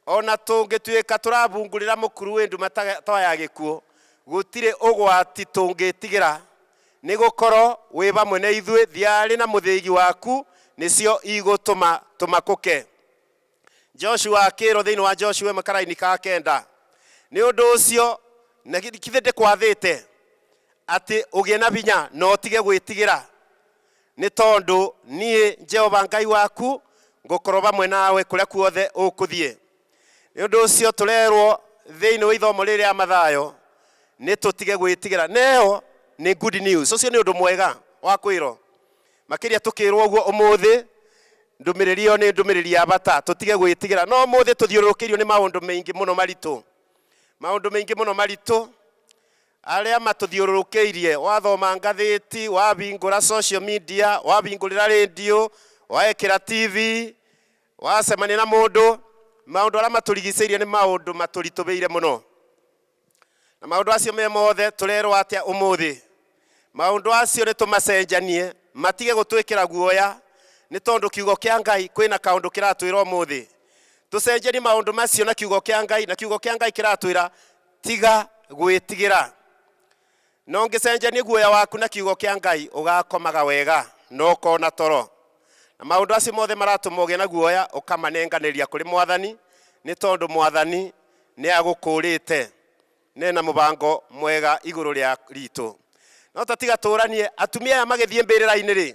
S4: Ona tũngĩtuĩka tũrabungũrĩra mũkuru wĩ nduma ta ya gĩkuũ, gũtirĩ ũgwati tũngĩtigĩra, nĩ gũkorwo wĩ bamwe na ithuĩ, thiarĩ na mũthĩgi waku nĩcio igũtũma tũmakũke. Joshua akĩrwo thĩinĩ wa Joshua makaraini ka 9. Nĩ ũndũ ũcio na githĩ ndĩkwathĩte atĩ ũgĩe na binya na ũtige gwĩtigĩra, nĩ tondũ niĩ Jehova Ngai waku ngũkorwo bamwe nawe kũrĩa kuothe ũkũthiĩ. Nĩ ũndũ ũcio tũrerwo thĩinĩ wa ithomo rĩrĩ rĩa Mathayo nĩ tũtige gwĩtigĩra. Neo nĩ good news, ũcio nĩ ũndũ mwega wa kwĩrwo. Makĩria tũkĩrwo ũguo ũmũthĩ, ndũmĩrĩri ĩyo nĩ ndũmĩrĩri ya bata, tũtige gwĩtigĩra. No ũmũthĩ tũthiũrũrũkĩirio nĩ maũndũ maingĩ mũno maritũ, maũndũ maingĩ mũno maritũ arĩa matũthiũrũrũkĩirie. Wathoma ngathĩti, wabingũra social media, wabingũrĩra radio, waekĩra TV, wacemania na mũndũ, maũndũ arĩa matũrigicĩirie nĩ maũndũ matũritũbĩire mũno. Na maũndũ acio me mothe tũrerwo atĩa ũmũthĩ? Maũndũ acio nĩ tũmacenjanie, matige gũtwĩkĩra guoya nĩ tondũ kiugo kĩa Ngai kwĩna kaũndũ kĩratwĩra ũmũthĩ. Tũcenjeni maũndũ macio na kiugo kĩa Ngai, na kiugo kĩa Ngai kĩratwĩra tiga gwĩtigĩra. No ũngĩcenjania guoya waku na kiugo kĩa Ngai ũgakomaga wega no ũkona toro. Na maũndũ acio mothe maratũma ũgĩe na guoya ũkamanenganĩria kũrĩ Mwathani, nĩ tondũ Mwathani nĩ agũkũrĩte, nena mũbango mwega igũrũ rĩa ritũ. No tatiga tũranie, atumia aya magĩthiĩ mbĩrĩra-inĩ rĩ,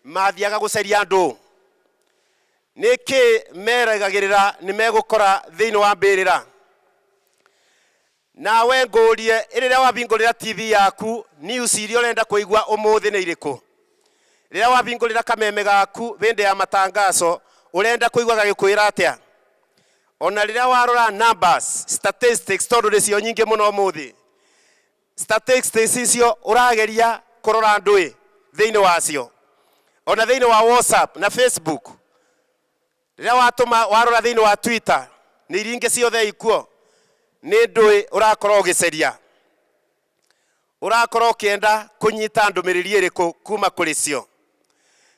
S4: mathiaga gũceria andũ. Nĩkĩ meragagĩrĩra nĩ megũkora thĩinĩ wa mbĩrĩra? Nawe ngũrie, rĩrĩa wabingũrĩra TV yaku, news iria ũrenda kũigua ũmũthĩ nĩ irĩkũ? Rĩrĩa wabingũrĩra kameme gaku hĩndĩ ya matangazo, ũrenda kũigua gagĩkwĩra atĩa? Ona rĩrĩa warora numbers, statistics, tondũ nĩcio nyingĩ mũno ũmũthĩ, statistics icio ũrageria kũrora ndũĩ thĩinĩ wacio. Ona thĩinĩ wa WhatsApp na Facebook, rĩrĩa warora thĩinĩ wa Twitter, nĩ iringĩ ciothe ikuo, nĩ ndũĩ ũrakorwo ũgĩceria. Ũrakorwo ũkĩenda kũnyita ndũmĩrĩri ĩrĩkũ kuma kũrĩ cio.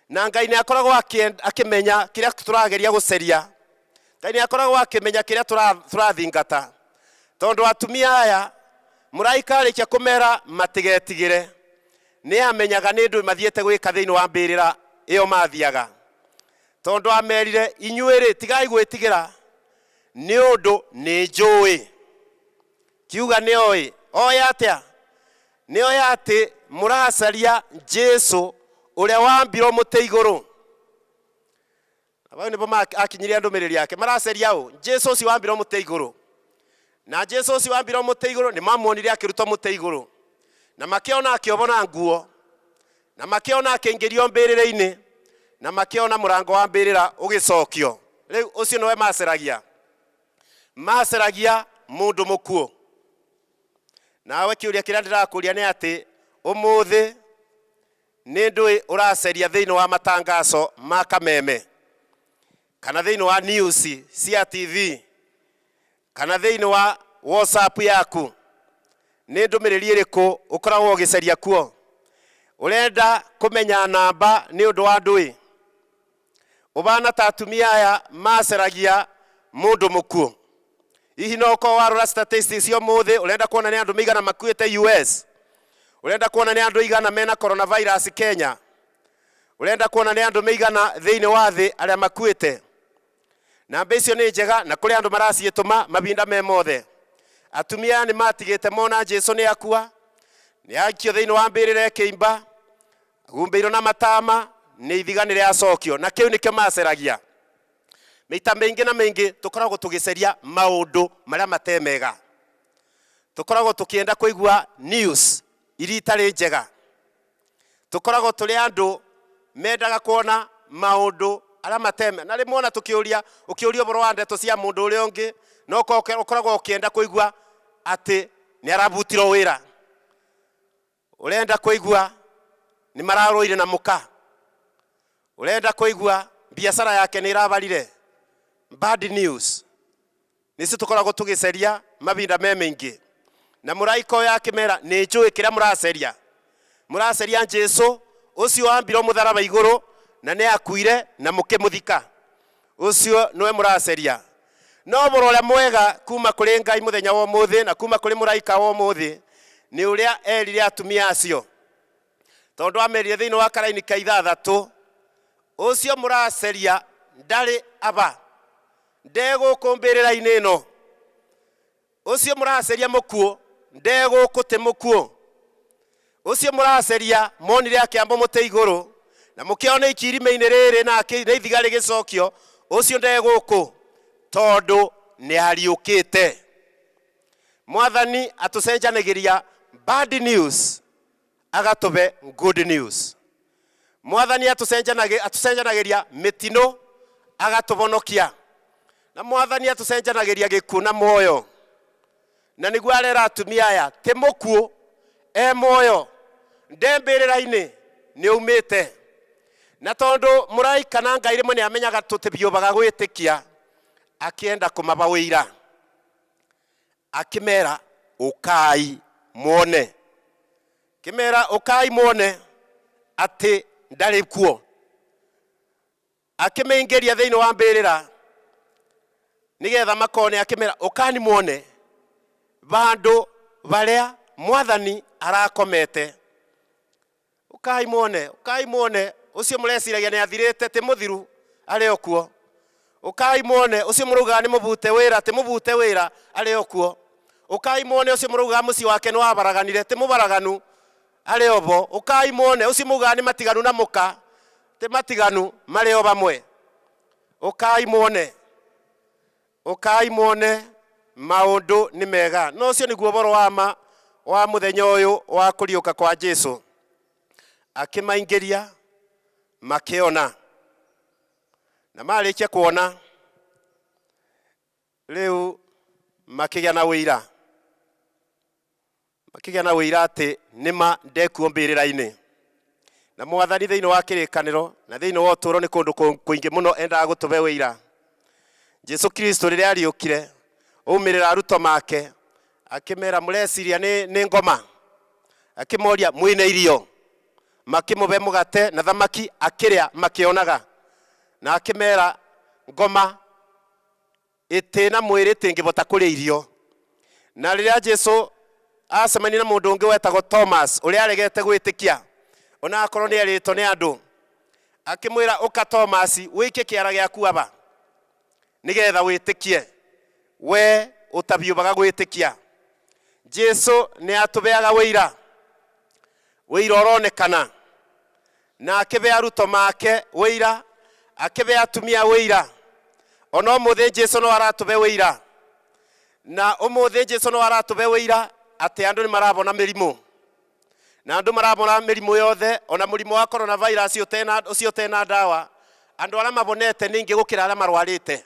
S4: Na Ngai nĩ akoragwo akĩmenya kĩrĩa tũrageria gũceria. Ngai nĩ akoragwo akĩmenya kĩrĩa tũrathingata. Tondũ atumia aya, mũraika arĩkia kũmera matigetigĩre, nĩ amenyaga nĩ ndũĩ mathiĩte gwĩka thĩinĩ wa mbĩrĩra ĩyo mathiaga. Tondũ amerire, inyuĩ-rĩ tigai gwĩtigĩra, nĩ ũndũ nĩ njũĩ. Kiuga nĩ oĩ. Oĩ atĩa? Nĩ oĩ atĩ mũracaria Jesu ũrĩa wambirwo mũtĩ igũrũ. Abao nĩbo akinyirie ndũmĩrĩri yake. Maracaria ũ? Jesu ũcio wambirwo mũtĩ igũrũ. Na Jesu ũcio wambirwo mũtĩ igũrũ nĩ mamuonire akĩrutwo mũtĩ igũrũ. Na makĩona akĩobona nguo. Na makĩona akĩingĩrio mbĩrĩra-inĩ. Na makĩona mũrango wa mbĩrĩra ũgĩcokio. Rĩu ũcio nĩwe maceragia. Maceragia mũndũ mũkuũ. Nawe kĩũria kĩrĩa ndĩrakũria nĩ atĩ ũmũthĩ nĩ ndũĩ ũraceria thĩinĩ wa matangazo ma kameme, kana thĩinĩ wa news cia TV, kana thĩinĩ wa WhatsApp yaku, nĩ ndũmĩrĩri ĩrĩkũ ũkoragwo ũgĩceria kuo? Ũrenda kũmenya namba nĩ ũndũ wa ndũĩ? Ũbana ta atumia aya maceragia mũndũ mũkuũ. Hihi no ũkorwo warora statistics cia ũmũthĩ, ũrenda kuona nĩ andũ maigana makuĩte US? Ũrenda kuona nĩ andũ aigana mena coronavirus Kenya? Ũrenda kuona nĩ andũ maigana thĩinĩ wa thĩ arĩa makuĩte? Namba icio nĩ njega na kũrĩ andũ maraciĩtũma mabinda me mothe. Atumia nĩ matigĩte mona Jesu nĩ akua, nĩ akio thĩinĩ wa mbĩrĩra ĩkĩimba, agumbĩirwo na matama, nĩ ithiganĩre acokio, na kĩu nĩkĩo maceragia. Maita maingĩ na maingĩ tũkoragwo tũgĩceria maũndũ marĩa matemega. Tũkoragwo tũkĩenda kũigua news iria itarĩ njega. Tũkoragwo tũrĩ andũ mendaga kuona maũndũ arĩa mateme. Na rĩmwe ona ũkĩũria ũboro wa ndeto cia mũndũ ũrĩa ũngĩ, no ũkoragwo ũkĩenda kũigua atĩ nĩ arabutirwo wĩra. Ũrenda kũigua nĩ mararũire na mũka. Ũrenda kũigua biacara yake nĩ irabarire. Bad news. Nĩcio tũkoragwo tũgĩceria mabinda me maingĩ. Na mũraika ũyũ akĩmera, nĩ njũĩ kĩrĩa mũraceria. Mũraceria Jesu ũcio wambirwo mũtharaba igũrũ na nĩ akuire na mũkĩmũthika. Ũcio nĩwe mũraceria. No ũboro ũrĩa mwega kuma kũrĩ Ngai mũthenya wa ũmũthĩ na kuma kũrĩ mũraika wa ũmũthĩ nĩ ũrĩa erire atumia acio. Tondũ amerire thĩinĩ wa Karaini ka 6, ũcio mũraceria ndarĩ aba, ndegũkũ mbĩrĩra-inĩ ĩno. Ũcio mũraceria mũkuũ, ndegũkũ tĩ mũkuũ. Ũcio mũraceria monire akĩamba mũtĩ igũrũ na mũkĩona ikirime-inĩ rĩrĩ na ithiga rĩgĩcokio, ũcio ndegũkũ tondũ nĩ ariũkĩte. Mwathani atũcenjanagĩria bad news agatũbe good news. Mwathani atũcenjanagĩria mĩtino agatũbonokia. Na Mwathani atũcenjanagĩria gĩkuũ na muoyo. Na nĩguo arera atumia aya, ti mũkuũ, muoyo, ndembĩrĩra-inĩ nĩ umĩte. Na tondũ mũraika na Ngai rĩmwe nĩ amenyaga tũtĩbiũbaga gwĩtĩkia, akĩenda kũmaba wĩira. Akĩmera ũkai muone. Kĩmera ũkai muone atĩ ndarĩ kuo. akimingeria thiini wa mbirira nigetha makone akimera ukani muone bandu baria mwathani arakomete. Ukai muone ucio mureciragia ni athirite ti muthiru ari okuo. Ukai muone ucio muruga ni mubute wira ti mubute wira ari okuo. Ukai muone ucio muruga muci wake ni wabaraganire ti mubaraganu ari obo. Ukai muone ucio muruga ni matiganu na muka ti matiganu mari o bamwe. Ukai muone maundu ni mega. No ucio niguo boro wa muthenya uyu wa kuriuka kwa Jesu. Akimaingiria makiona na marikia kuona riu makigia na wira ati nima ndekuo mbirira-ini na mwathani thiini wa kirikaniro na thiini wa uturo ni kundu kuingi muno endaga gutube wira. Jesu Kristo riria ariukire umirira aruto make akimera mureciria ni ngoma, akimoria mwine irio, makimube mugate na thamaki akiria makionaga, na akimera ngoma itina mwiri tingibota kuria irio. Na riria Jesu acemania na mundu ungi wetagwo Thomas uria aregete gwitikia ona akorwo ni arito ni andu, akimwira uka Thomas wike kiara giaku aba nigetha witikie we utabiubaga gwitikia. Jesu ni atubeaga wira uronekana na akibe aruto make wira, akibe atumia wira. Ona umuthi Jesu no aratube wira, na umuthi Jesu no aratube wira ati andu ni marabona mirimu, na andu marabona mirimu yothe, ona murimu wa coronavirus ucio tena dawa. Andu aria mabonete ningi gukira aria marwarite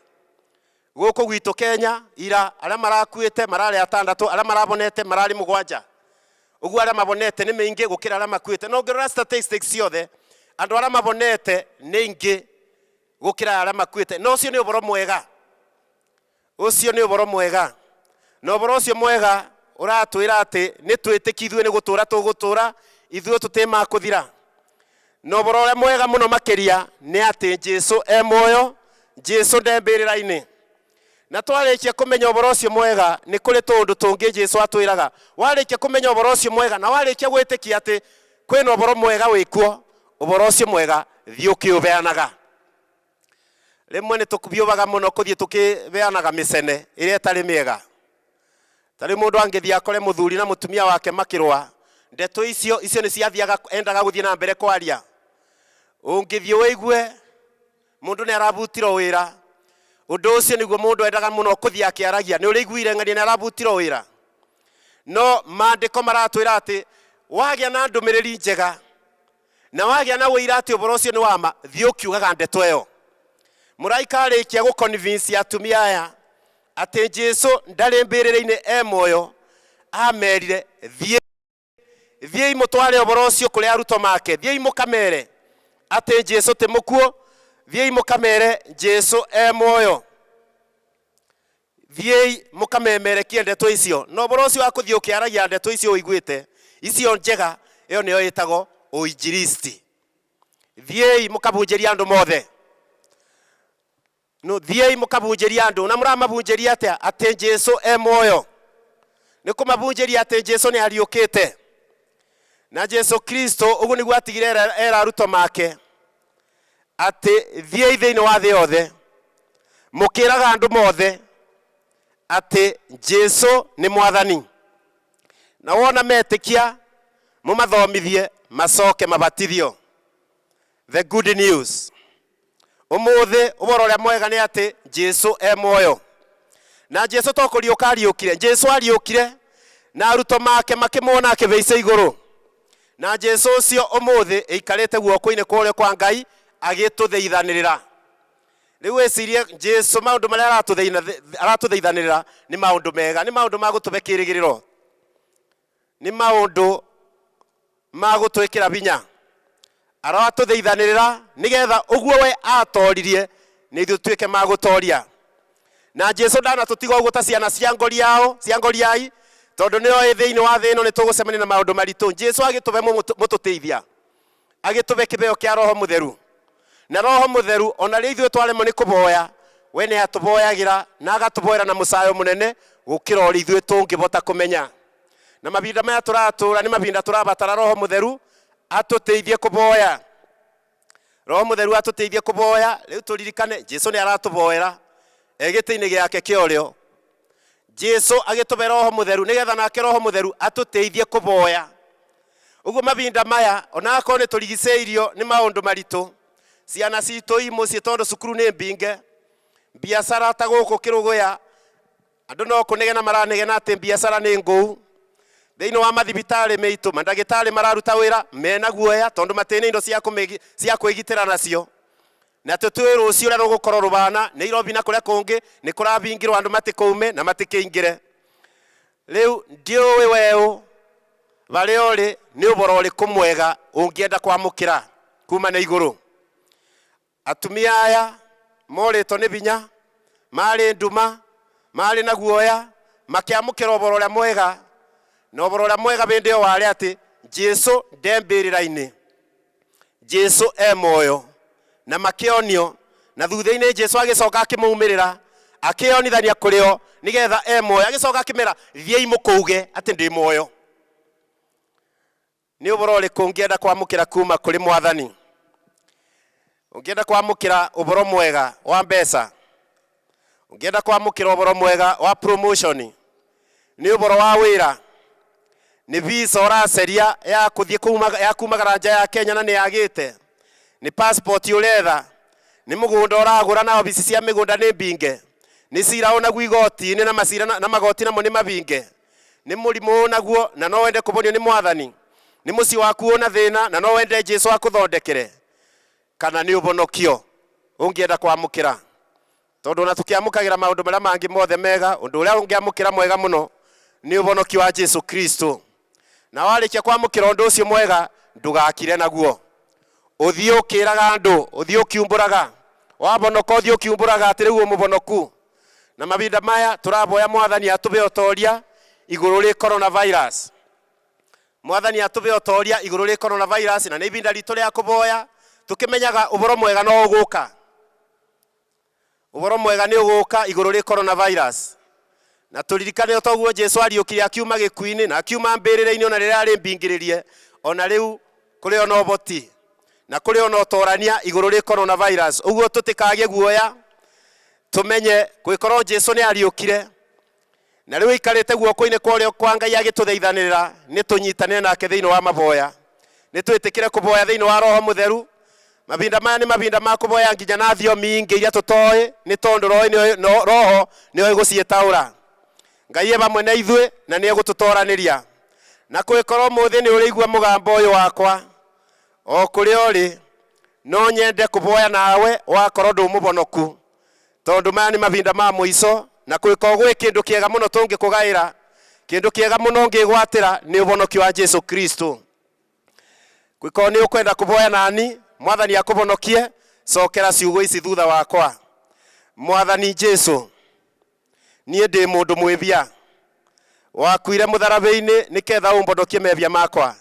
S4: guku gwitu Kenya ira aria marakuite marari 6, aria marabonete marari 7. Uguo aria mabonete ni mingi gukira aria makuite. No ngirora statistics yothe andu aria mabonete ni ingi gukira aria makuite. No ucio ni uboro mwega, ucio ni uboro mwega. No uboro ucio mwega uratwira ati ni twitikithwe ni gutura tugutura ithuo tutima kuthira. No uboro uria mwega muno makiria ni ati Jesu muoyo, Jesu ndembirira-ini. Na twarikia kumenya uboro ucio mwega ni kuri tundu tungi Jesu atwiraga. Warikia kumenya uboro ucio mwega na warikia gwitikia ati kwina uboro mwega wikuo, uboro ucio mwega thii ukiubeanaga. Rimwe ni tukubiubaga muno kuthii tukibeanaga micene iria itari miega. Tari mundu angithia akore muthuri na mutumia wake makirwa, ndeto icio ni ciathiaga endaga guthii na mbere kwaria. Ungithii wigue mundu ni arabutiro wira, undu ucio niguo mundu endaga muno kuthii akiaragia. Ni uriguire ng'ani ni arabutiro wira. No maandiko maratwira ati wagia na ndumiriri njega na wagia na wira ati uboro ucio ni wama, thii ukiugaga ndeto iyo. Muraika arikia guconvince atumia aya ati Jesu ndari mbirira-ini muoyo, amerire thiei mutware uboro ucio kuri aruto make, thiei mukamere ati Jesu ti mukuo, thiei mukamere Jesu muoyo, thiei mukamemerekie ndeto icio. No uboro ucio wa kuthii ukiaragia ndeto icio uiguite icio njega, iyo niyo yitagwo uinjilisti. Thiei mukabunjiria andu mothe. No thiei mukabunjiria andu. Na muramabunjiria atia? Ati Jesu muoyo. Ni kumabunjiria ati Jesu ni ariukite. Na Jesu Kristo ugu niguo atigire era aruto make ati thiei thiini wa thi yothe mukiraga andu mothe ati Jesu ni mwathani. Na wona metikia mumathomithie macoke mabatithio. The good news. Umuthi uboro uria mwega ni ati Jesu muoyo. Na Jesu to kuriuka ariukire. Jesu ariukire na aruto make makimwona akibeica iguru. Na Jesu ucio umuthi ikarite guoko-ini kuria kwa Ngai agitutheithanirira. Riu wecirie Jesu maundu maria aratutheithanirira ni maundu mega, ni maundu ma gutube kirigiriro, ni maundu ma gutwikira binya. Aratutheithanirira nigetha uguo we atoririe ni ithu twike ma gutoria. Na Jesu ndana tutiga uguo ta ciana cia ngoriai, tondu nio thiini wa thi ino ni tugucemania na maundu maritu. Jesu agitube mututeithia, agitube kibeo kia Roho Mutheru. na roho mutheru ona ri ithuĩ twaremwo nĩ kũboya we nĩ atũboyagira na agatũboera na mũcayo mũnene gũkĩra ũrĩa ithuĩ tũngĩbota kũmenya. Na mabinda maya tũratũra nĩ mabinda tũrabatara roho mutheru atũteithie kũboya. Roho mutheru atũteithie kũboya. Rĩu tũririkane Jesu nĩ aratũboera gĩtĩ-inĩ gĩake kĩorĩo. Jesu agĩtũbe roho mutheru nĩgetha nake roho mutheru atũteithie kũboya. Ũguo mabinda maya ona akorwo nĩ tũrigicĩirio nĩ maũndũ maritũ, ciana citũ i mũciĩ tondũ cukuru nĩ mbinge, biacara ta gũkũ Kĩrũgũya andũ no kũnegena maranegena atĩ biacara nĩ ngũu. Thĩinĩ wa mathibitarĩ meitũ mandagĩtarĩ mararuta wĩra mena guoya tondũ matĩna indo cia kwĩgitĩra nacio. Na tũtũĩ rũciũ ũrĩa rũgũkorwo rũbana Nairobi na kũrĩa kũngĩ nĩ kũrabingĩrwo andũ matikaume na matikĩingĩre. Rĩu ndiũĩ weũ barĩa ũrĩ nĩ ũboro ũrĩkũ mwega ũngĩenda kwamũkĩra kuma na igũrũ. Atumia aya morĩtwo nĩ binya, marĩ nduma, marĩ na guoya, makĩamũkĩra ũboro ũrĩa mwega. Na ũboro ũrĩa mwega bĩndĩ ĩyo warĩ atĩ Jesu ndembĩrĩra-inĩ, Jesu muoyo. Na makĩonio na thutha-inĩ Jesu agĩcoka akĩmaumĩrĩra akĩonithania kũrĩo nĩgetha muoyo. Agĩcoka akĩmera thiĩi mũkauge atĩ ndĩ muoyo. Nĩ ũboro ũrĩkũ ũngĩenda kwamũkĩra kuma kũrĩ Mwathani? Ũngĩenda kwamũkĩra ũboro mwega wa mbeca? Ũngĩenda kwamũkĩra ũboro mwega wa promotion? Nĩ ũboro wa wĩra? Nĩ visa ũraceria ya kũthiĩ ya kumagara nja ya Kenya na nĩ yagĩte? Nĩ passport ũretha? Nĩ mũgũnda ũragũra na obici cia mĩgũnda nĩ mbinge? Nĩ cira ũnaguo igoti-inĩ na macira na magoti namo nĩ mabinge? Nĩ mũrimũ ũnaguo na no wende kũbonio nĩ Mwathani? Nĩ mũciĩ waku ũna thĩna na no wende Jesu akũthondekere? Kana nĩ ũbonokio ũngĩenda kwamũkĩra? Tondũ ona tũkĩamũkagĩra maũndũ marĩa mangĩ mothe mega, ũndũ ũrĩa ũngĩamũkĩra mwega mũno nĩ ũbonokio wa Jesu Kristo. Na warĩkia kwamũkĩra ũndũ ũcio mwega ndũgakire naguo. Ũthiĩ ũkĩraga andũ, ũthiĩ ũkiumbũraga, wabonoka ũthiĩ ũkiumbũraga atĩ rĩu mũbonoku. Na mabinda maya tũraboya Mwathani atũbe ũtoria igũrũ rĩ coronavirus. Mwathani atũbe ũtoria igũrũ rĩ coronavirus, na nĩ ibinda ritũ rĩa kũboya tũkĩmenyaga ũboro mwega no ũgũka. Ũboro mwega nĩ ũgũka igũrũ rĩ coronavirus. Na tũririkane ũtoguo Jesu ariũkire akiuma gĩkuũ-inĩ na akiuma mbĩrĩra-inĩ ona rĩrĩa arĩ mbingĩrĩrie, ona rĩu kũrĩ ona ũboti na kũrĩ ona ũtorania igũrũ rĩ coronavirus. Ũguo tũtikagĩe guoya, tũmenye gwĩkorwo Jesu nĩ ariũkire na rĩu aikarĩte guoko-inĩ kwa ũrĩo kwa Ngai agĩtũthaithanĩrĩra nĩ tũnyitanĩre nake thĩinĩ wa maboya. Nĩ twĩtĩkĩre kũboya thĩinĩ wa roho mutheru. Mabinda maya nĩ mabinda ma kũboya nginya na thiomi ingĩ iria tũtoĩ nĩ tondũ roho nĩoĩ gũciĩtaũra. Ngai bamwe na ithuĩ na nĩ egũtũtoranĩria. Na kwĩkorwo mũthĩ nĩ ũrĩigua mũgambo ũyũ wakwa o kũrĩa ũrĩ, no nyende kũboya nawe wakorwo ndũmũbonoku, tondũ maya nĩ mabinda ma mũico. Na kwĩkorwo gwĩ kĩndũ kĩega mũno tũngĩkũgaĩra, kĩndũ kĩega mũno ngĩgwatĩra nĩ ũbonokio wa Jesu Kristo. Kwĩkorwo nĩ ũkwenda kũboya nani, Mwathani akũbonokie, cokera ciugo ici thutha wakwa. Mwathani Jesu, niĩ ndĩ mũndũ mwĩbia, wakuire mũtharaba-inĩ nĩketha ũmbonokie mebia makwa.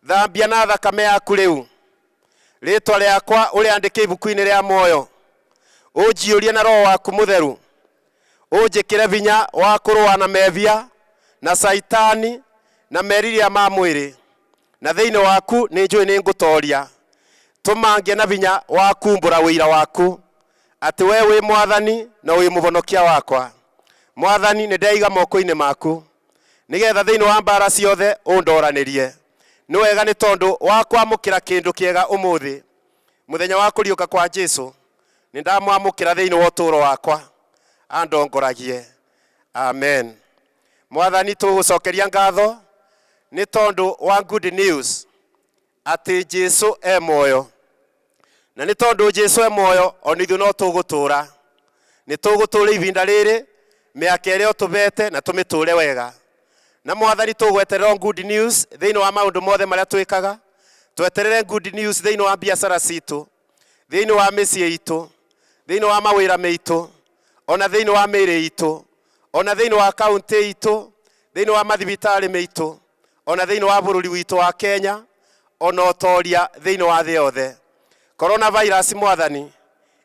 S4: Thambia na thakame yaku rĩu rĩtwa rĩakwa ũrĩandĩke ibuku-inĩ rĩa muoyo, ũnjiyũrie na roho waku mutheru, ũnjĩkĩre binya wa kũrũa na mebia na saitani na meriria ma mwĩrĩ. Na thĩinĩ waku nĩ njũĩ nĩ ngũtoria, tũmangie na binya wa kumbũra wĩira waku atĩ we wĩ Mwathani na wĩ mũbonokia wakwa. Mwathani nĩ ndeiga moko-inĩ maku nĩgetha thĩinĩ wa mbara ciothe ũndoranĩrie. Nĩ wega nĩ tondũ wa kwamũkĩra kĩndũ kĩega ũmũthĩ mũthenya wa kũriũka kwa Jesu, nĩ ndamwamũkĩra thĩinĩ wa ũtũũro wakwa, andongoragie. Amen. Mwathani tũgũcokeria ngatho nĩ tondũ wa good news atĩ Jesu muoyo. Na nĩ tondũ Jesu muoyo ona ithuĩ no tũgũtũũra. Nĩ tũgũtũũra ibinda rĩrĩ mĩaka ĩrĩa ũtũbete na tũmĩtũũre wega. Na Mwathani tũgweterera good news thĩinĩ wa maũndũ mothe marĩa twĩkaga. Tweterere good news thĩinĩ wa biacara citũ, thĩinĩ wa mĩciĩ itũ, thĩinĩ wa mawĩra maitũ, ona thĩinĩ wa mĩĩrĩ itũ, ona thĩinĩ wa kaunti itũ, thĩinĩ wa mathibitarĩ maitũ, ona thĩinĩ wa bũrũri witũ wa Kenya, ona ũtoria thĩinĩ wa thĩ yothe. coronavirus mwathani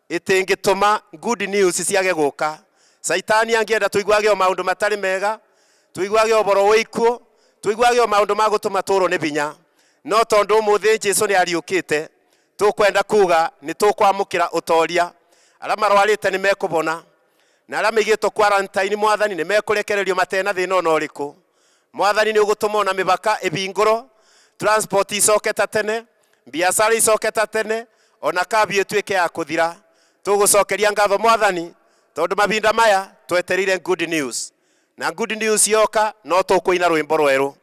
S4: itingituma good news ciage guka. Saitani angienda tuiguage o maundu matari mega, tuiguage oboro wikuo, tuiguage o maundu ma gutuma turo ni binya. No tondu umuthi Jesu ni ariukite, tukwenda kuga ni tukwamukira utoria. Ara marwarite ni mekubona, na ara migito quarantine mwathani ni mekurekererio matena thina ona uriku. Mwathani ni ugutuma na mibaka ibinguro, transport isoketa tene, biashara isoketa tene, ona kabi etweke ya kuthira. Tugucokeria ngatho mwathani tondu mabinda maya tweterire good news, na good news yoka no tukuina rwimbo rweru.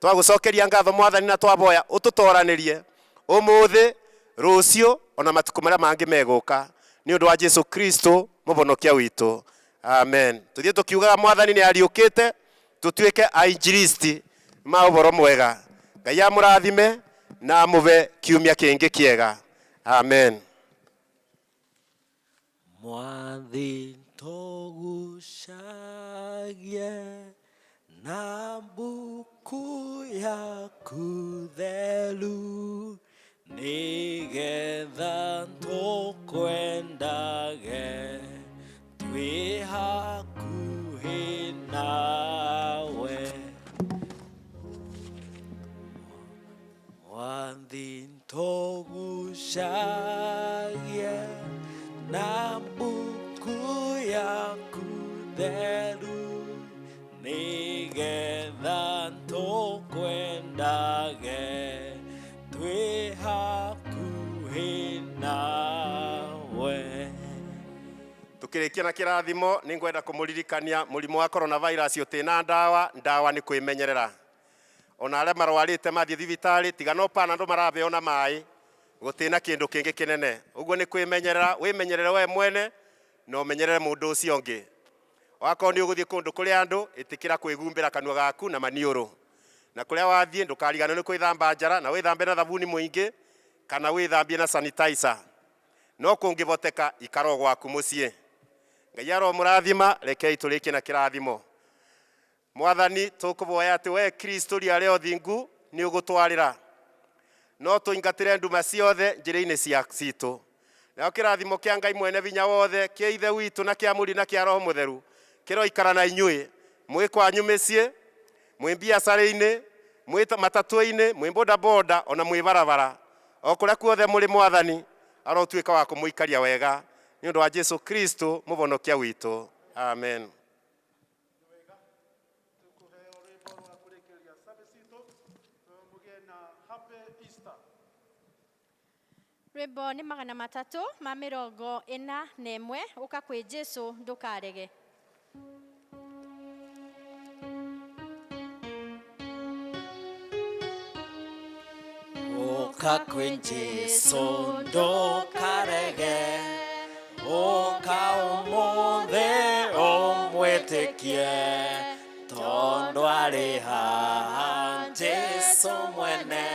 S4: Twagucokeria ngatho mwathani na twaboya ututoranirie umuthi rucio ona matuku maria mangi meguka ni undu wa Jesu Kristo mubonokia witu. Amen. Tuthie tukiugaga mwathani ni ariukite, tutuike ainjilisti ma uboro mwega. Ngai amurathime na muve kiumia kingi kiega. Amen.
S2: Mwathi togucagie na mbuku yaku theru, nigetha tukwendage twi hakuhi nawe. Mwathi togucagie na mbuku yaku theru, nigetha tukwendage twi hakuhi nawe.
S4: Tukirikia na kirathimo ni ngwenda kumuririkania murimu wa coronavirus utina ndawa ni kwimenyerera. Ona aria marwarite mathie thibitari tiga no panado marabe ona mai gutina kindu kingi kinene. Uguo ni kwimenyerera, wimenyerere we mwene no umenyerere mundu ucio ungi. Wako ni uguthie kundu kuri andu itikira kwigumbira kanua gaku na maniuru. Na kuria wathie ndukarigane ni kwithamba njara na withambe na thabuni muingi kana withambie na sanitizer. No kungivoteka ikaro gwaku mucie. Ngai aro murathima, rekei turiki na kirathimo. Mwathani tukuboya ati we Kristo ria leo thingu ni ugutwarira. No tuingatire nduma ciothe njira-ini cia citu. Na kirathimo kia Ngai mwene vinya wothe kia ithe witu na kia muri na kia roho mutheru kiro ikara na inyui mwi kwanyu micie, mwi biashara-ini, mwi matatu-ini, mwi boda boda ona mwi barabara. O kuria kuothe muri mwathani arotuika wa kumuikaria wega ni undu wa Jesu Kristo mubonokia witu. Amen.
S1: Rwimbo ni 341 uka kwi Jesu ndukarege.
S2: Uka kwi Jesu ndukarege, uka umuthi umwitikie, tondu ari haha Jesu mwene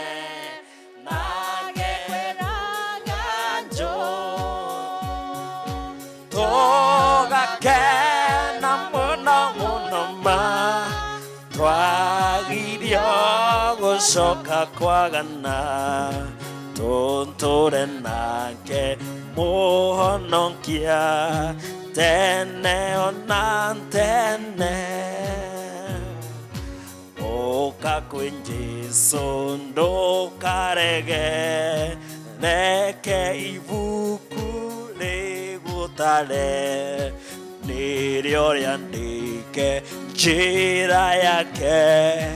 S2: togakena muno muno ma twagirio gucoka kwagana tunture nake muhonokia tene ona tene. Uka kwi Jesu ndukarege, reke ibuku rigutare nirio riandike njira yake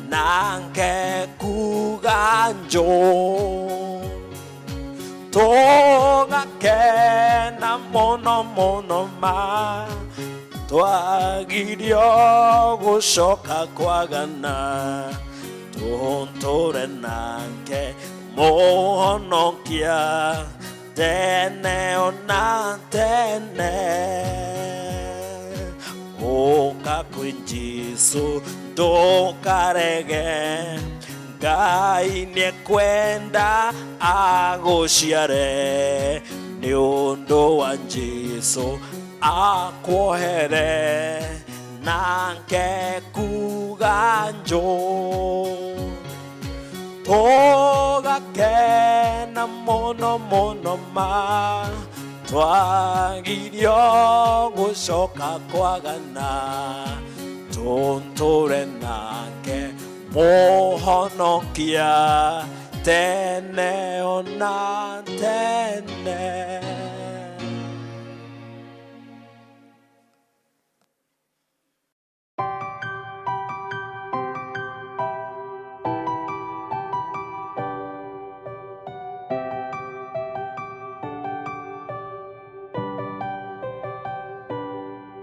S2: nange kuga njoo. Tugakena muno muno ma twagirio gucoka kwagana tunture nake muhonokia tene ona tene. Uka kwi Jesu ndukarege, Ngai niekwenda aguciare ni undu wa Jesu akwohere nake kuga njoo. Tugakena twagĩrĩria mũno mũno ma twagirio gũcoka kwagana tũtũre nake mũhonokia tene ona tene